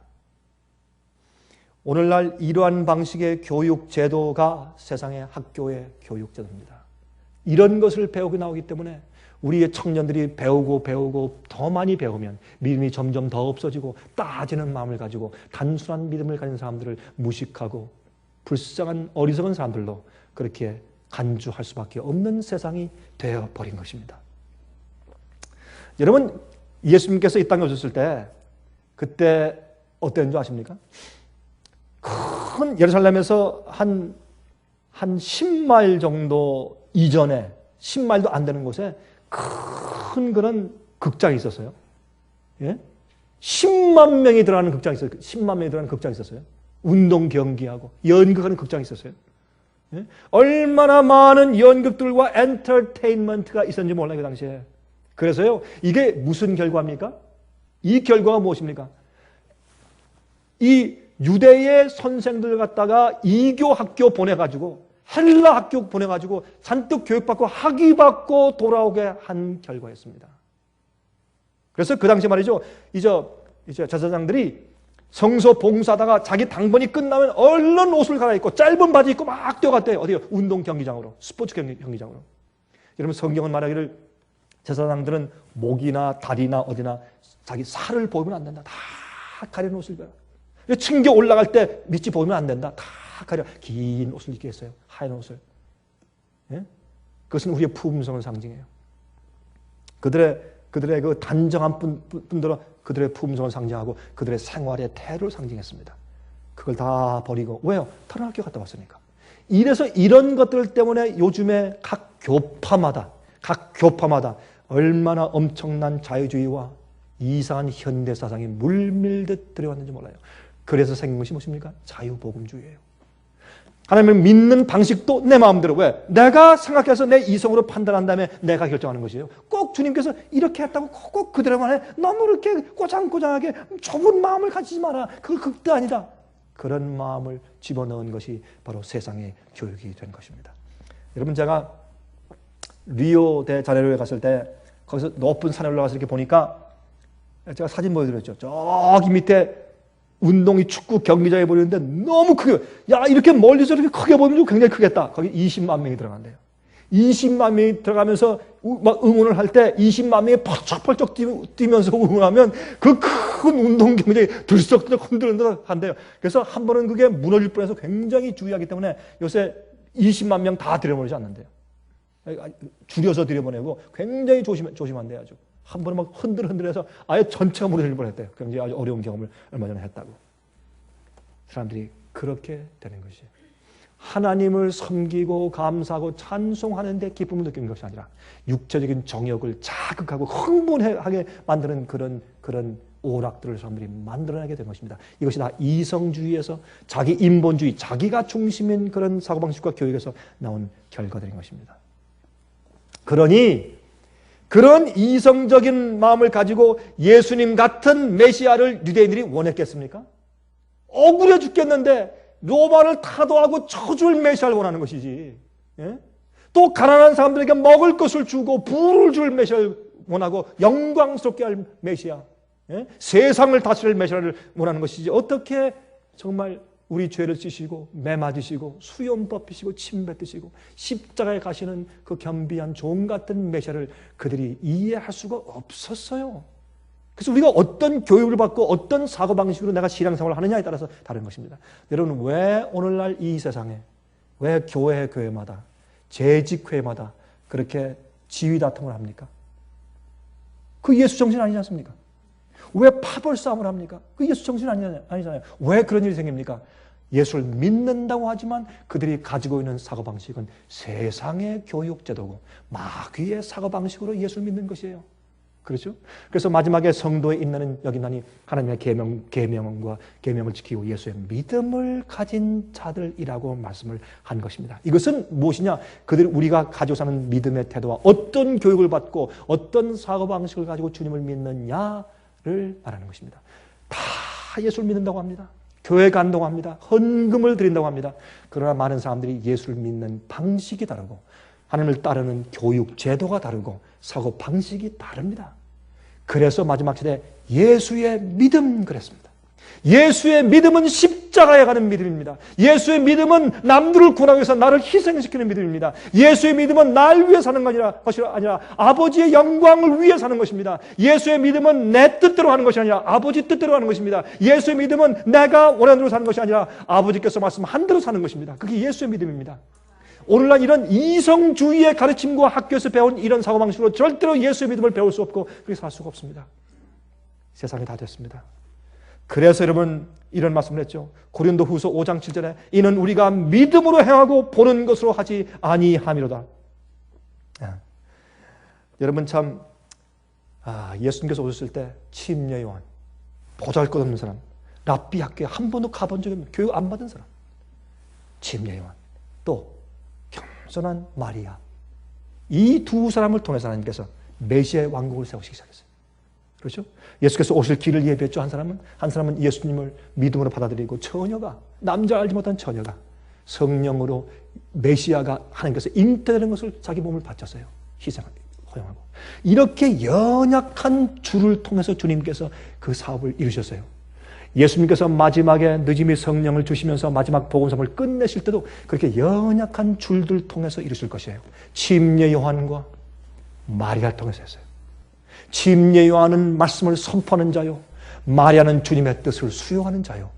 오늘날 이러한 방식의 교육 제도가 세상의 학교의 교육 제도입니다. 이런 것을 배우고 나오기 때문에 우리의 청년들이 배우고 더 많이 배우면 믿음이 점점 더 없어지고 따지는 마음을 가지고 단순한 믿음을 가진 사람들을 무식하고 불쌍한 어리석은 사람들로 그렇게 간주할 수밖에 없는 세상이 되어버린 것입니다. 여러분, 예수님께서 이 땅에 오셨을 때 그때 어땠는 줄 아십니까? 큰 예루살렘에서 한 10마일 정도 이전에, 10마일도 안 되는 곳에 큰 그런 극장이 있었어요. 예? 10만 명이 들어가는 극장이 있었어요. 10만 명이 들어가는 극장이 있었어요. 운동 경기하고 연극하는 극장이 있었어요. 예? 얼마나 많은 연극들과 엔터테인먼트가 있었는지 몰라요, 그 당시에. 그래서요, 이게 무슨 결과입니까? 이 결과가 무엇입니까? 이 유대의 선생들 갖다가 이교 학교 보내가지고 헬라 학교 보내가지고 잔뜩 교육받고 학위받고 돌아오게 한 결과였습니다. 그래서 그 당시 말이죠. 이제 제사장들이 성소 봉사하다가 자기 당번이 끝나면 얼른 옷을 갈아입고 짧은 바지 입고 막 뛰어갔대요. 어디요? 운동 경기장으로, 스포츠 경기장으로. 여러분 성경은 말하기를 제사장들은 목이나 다리나 어디나 자기 살을 보이면 안 된다. 다 가리는 옷을 입어요. 층계 올라갈 때 밑이 보이면 안 된다. 다 가려. 긴 옷을 입게 했어요. 하얀 옷을. 예? 그것은 우리의 품성을 상징해요. 그들의 그 단정한 뿐더러 그들의 품성을 상징하고 그들의 생활의 태도를 상징했습니다. 그걸 다 버리고 왜요? 다른 학교 갔다 왔으니까. 이래서 이런 것들 때문에 요즘에 각 교파마다 얼마나 엄청난 자유주의와 이상한 현대사상이 물밀듯 들어왔는지 몰라요. 그래서 생긴 것이 무엇입니까? 자유복음주의예요. 하나님을 믿는 방식도 내 마음대로. 왜? 내가 생각해서 내 이성으로 판단한 다음에 내가 결정하는 것이에요. 꼭 주님께서 이렇게 했다고 꼭 그대로만 해. 너무 이렇게 꼬장꼬장하게 좁은 마음을 가지지 마라. 그거 극도 아니다. 그런 마음을 집어넣은 것이 바로 세상의 교육이 된 것입니다. 여러분 제가 리오 대 자네로에 갔을 때 거기서 높은 산에 올라가서 이렇게 보니까 제가 사진 보여드렸죠. 저기 밑에 운동이 축구 경기장에 보이는데 너무 크게, 야 이렇게 멀리서 이렇게 크게 보이면 굉장히 크겠다. 거기 20만 명이 들어간대요. 20만 명이 들어가면서 막 응원을 할 때 20만 명이 펄쩍펄쩍 뛰면서 응원하면 그 큰 운동 경기장이 들썩들썩 흔들흔들 한대요. 그래서 한 번은 그게 무너질 뻔해서 굉장히 주의하기 때문에 요새 20만 명 다 들여보내지 않는데요. 줄여서 들여보내고 굉장히 조심한대요. 아주. 한 번은 막 흔들흔들해서 아예 전체가 무너질 뻔했대요. 굉장히 아주 어려운 경험을 얼마 전에 했다고. 사람들이 그렇게 되는 것이에요. 하나님을 섬기고 감사하고 찬송하는 데 기쁨을 느끼는 것이 아니라 육체적인 정욕을 자극하고 흥분하게 만드는 그런 오락들을 사람들이 만들어내게 된 것입니다. 이것이 다 이성주의에서 자기 인본주의, 자기가 중심인 그런 사고방식과 교육에서 나온 결과들인 것입니다. 그러니 그런 이성적인 마음을 가지고 예수님 같은 메시아를 유대인들이 원했겠습니까? 억울해 죽겠는데 로마를 타도하고 쳐줄 메시아를 원하는 것이지. 예? 또 가난한 사람들에게 먹을 것을 주고 부를 줄 메시아를 원하고 영광스럽게 할 메시아, 예? 세상을 다스릴 메시아를 원하는 것이지. 어떻게 정말 우리 죄를 지시고 매 맞으시고 수염 뽑히시고 침 뱉으시고 십자가에 가시는 그 겸비한 종 같은 메시아를 그들이 이해할 수가 없었어요. 그래서 우리가 어떤 교육을 받고 어떤 사고방식으로 내가 신앙생활을 하느냐에 따라서 다른 것입니다. 여러분 왜 오늘날 이 세상에 왜 교회마다 재직회마다 그렇게 지위 다툼을 합니까? 그 예수 정신 아니지 않습니까? 왜 파벌 싸움을 합니까? 그 예수 정신 아니잖아요. 왜 그런 일이 생깁니까? 예수를 믿는다고 하지만 그들이 가지고 있는 사고방식은 세상의 교육제도고 마귀의 사고방식으로 예수를 믿는 것이에요. 그렇죠? 그래서 마지막에 성도의 인내는 여기나니 하나님의 계명과 계명을 지키고 예수의 믿음을 가진 자들이라고 말씀을 한 것입니다. 이것은 무엇이냐? 우리가 가지고 사는 믿음의 태도와 어떤 교육을 받고 어떤 사고방식을 가지고 주님을 믿느냐를 말하는 것입니다. 다 예수를 믿는다고 합니다. 교회 간다고 합니다. 헌금을 드린다고 합니다. 그러나 많은 사람들이 예수를 믿는 방식이 다르고 하나님을 따르는 교육 제도가 다르고 사고 방식이 다릅니다. 그래서 마지막 시대에 예수의 믿음 그랬습니다. 예수의 믿음은 십자가에 가는 믿음입니다. 예수의 믿음은 남들을 구하기 위해서 나를 희생시키는 믿음입니다. 예수의 믿음은 날 위해 사는 것이 아니라 아버지의 영광을 위해 사는 것입니다. 예수의 믿음은 내 뜻대로 하는 것이 아니라 아버지 뜻대로 하는 것입니다. 예수의 믿음은 내가 원하는 대로 사는 것이 아니라 아버지께서 말씀한 대로 사는 것입니다. 그게 예수의 믿음입니다. 오늘날 이런 이성주의의 가르침과 학교에서 배운 이런 사고방식으로 절대로 예수의 믿음을 배울 수 없고 그렇게 살 수가 없습니다. 세상이 다 됐습니다. 그래서 여러분 이런 말씀을 했죠. 고린도후서 5장 7절에 이는 우리가 믿음으로 행하고 보는 것으로 하지 아니함이로다. 여러분 참 예수님께서 오셨을 때 침례 요한, 보잘것없는 사람, 랍비 학교에 한 번도 가본 적이 없는 교육 안 받은 사람, 침례 요한, 또 겸손한 마리아, 이 두 사람을 통해서 하나님께서 메시아의 왕국을 세우시기 시작했어요. 그렇죠? 예수께서 오실 길을 예비했죠. 한 사람은 예수님을 믿음으로 받아들이고 처녀가, 남자 알지 못한 처녀가 성령으로 메시아가 하나님께서 잉태되는 것을 자기 몸을 바쳤어요. 허용하고. 이렇게 연약한 주를 통해서 주님께서 그 사업을 이루셨어요. 예수님께서 마지막에 늦음이 성령을 주시면서 마지막 복음사업을 끝내실 때도 그렇게 연약한 줄들 통해서 이루실 것이에요. 침례 요한과 마리아를 통해서 했어요. 침례 요한은 말씀을 선포하는 자요, 마리아는 주님의 뜻을 수용하는 자요.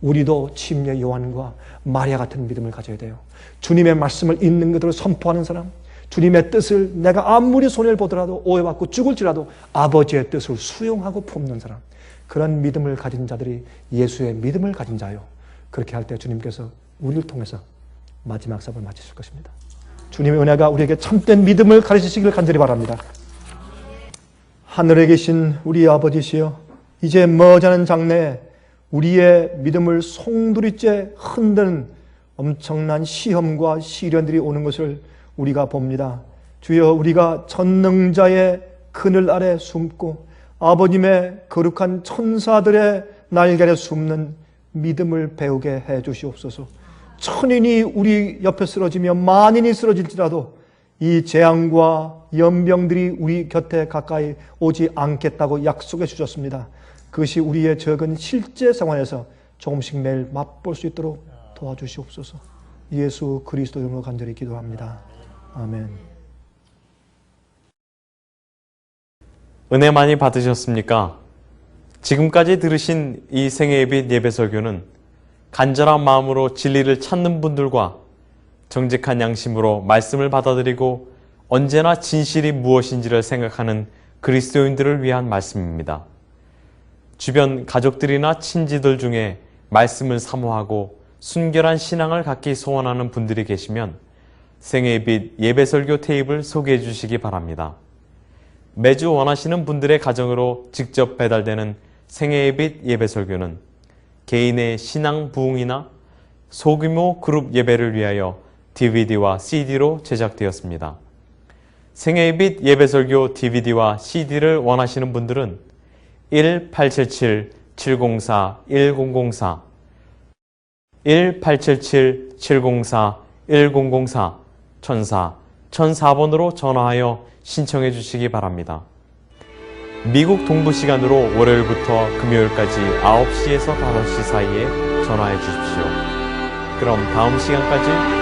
우리도 침례 요한과 마리아 같은 믿음을 가져야 돼요. 주님의 말씀을 있는 그대로 선포하는 사람, 주님의 뜻을 내가 아무리 손해를 보더라도 오해받고 죽을지라도 아버지의 뜻을 수용하고 품는 사람, 그런 믿음을 가진 자들이 예수의 믿음을 가진 자요. 그렇게 할 때 주님께서 우리를 통해서 마지막 사업을 마치실 것입니다. 주님의 은혜가 우리에게 참된 믿음을 가르치시기를 간절히 바랍니다. 하늘에 계신 우리 아버지시여, 이제 머지않은 장래에 우리의 믿음을 송두리째 흔드는 엄청난 시험과 시련들이 오는 것을 우리가 봅니다. 주여, 우리가 전능자의 그늘 아래 숨고 아버님의 거룩한 천사들의 날개 아래 숨는 믿음을 배우게 해 주시옵소서. 천인이 우리 옆에 쓰러지며 만인이 쓰러질지라도 이 재앙과 연병들이 우리 곁에 가까이 오지 않겠다고 약속해 주셨습니다. 그것이 우리의 적은 실제 생활에서 조금씩 매일 맛볼 수 있도록 도와주시옵소서. 예수 그리스도 이름으로 간절히 기도합니다. 아멘. 은혜 많이 받으셨습니까? 지금까지 들으신 이 생애예빛 예배설교는 간절한 마음으로 진리를 찾는 분들과 정직한 양심으로 말씀을 받아들이고 언제나 진실이 무엇인지를 생각하는 그리스도인들을 위한 말씀입니다. 주변 가족들이나 친지들 중에 말씀을 사모하고 순결한 신앙을 갖기 소원하는 분들이 계시면 생애빛 예배설교 테이프를 소개해 주시기 바랍니다. 매주 원하시는 분들의 가정으로 직접 배달되는 생애빛 예배설교는 개인의 신앙 부흥이나 소규모 그룹 예배를 위하여 DVD와 CD로 제작되었습니다. 생애빛 예배설교 DVD와 CD를 원하시는 분들은 1877-704-1004 1877-704-1004 1004번으로 전화하여 신청해 주시기 바랍니다. 미국 동부 시간으로 월요일부터 금요일까지 9시에서 5시 사이에 전화해 주십시오. 그럼 다음 시간까지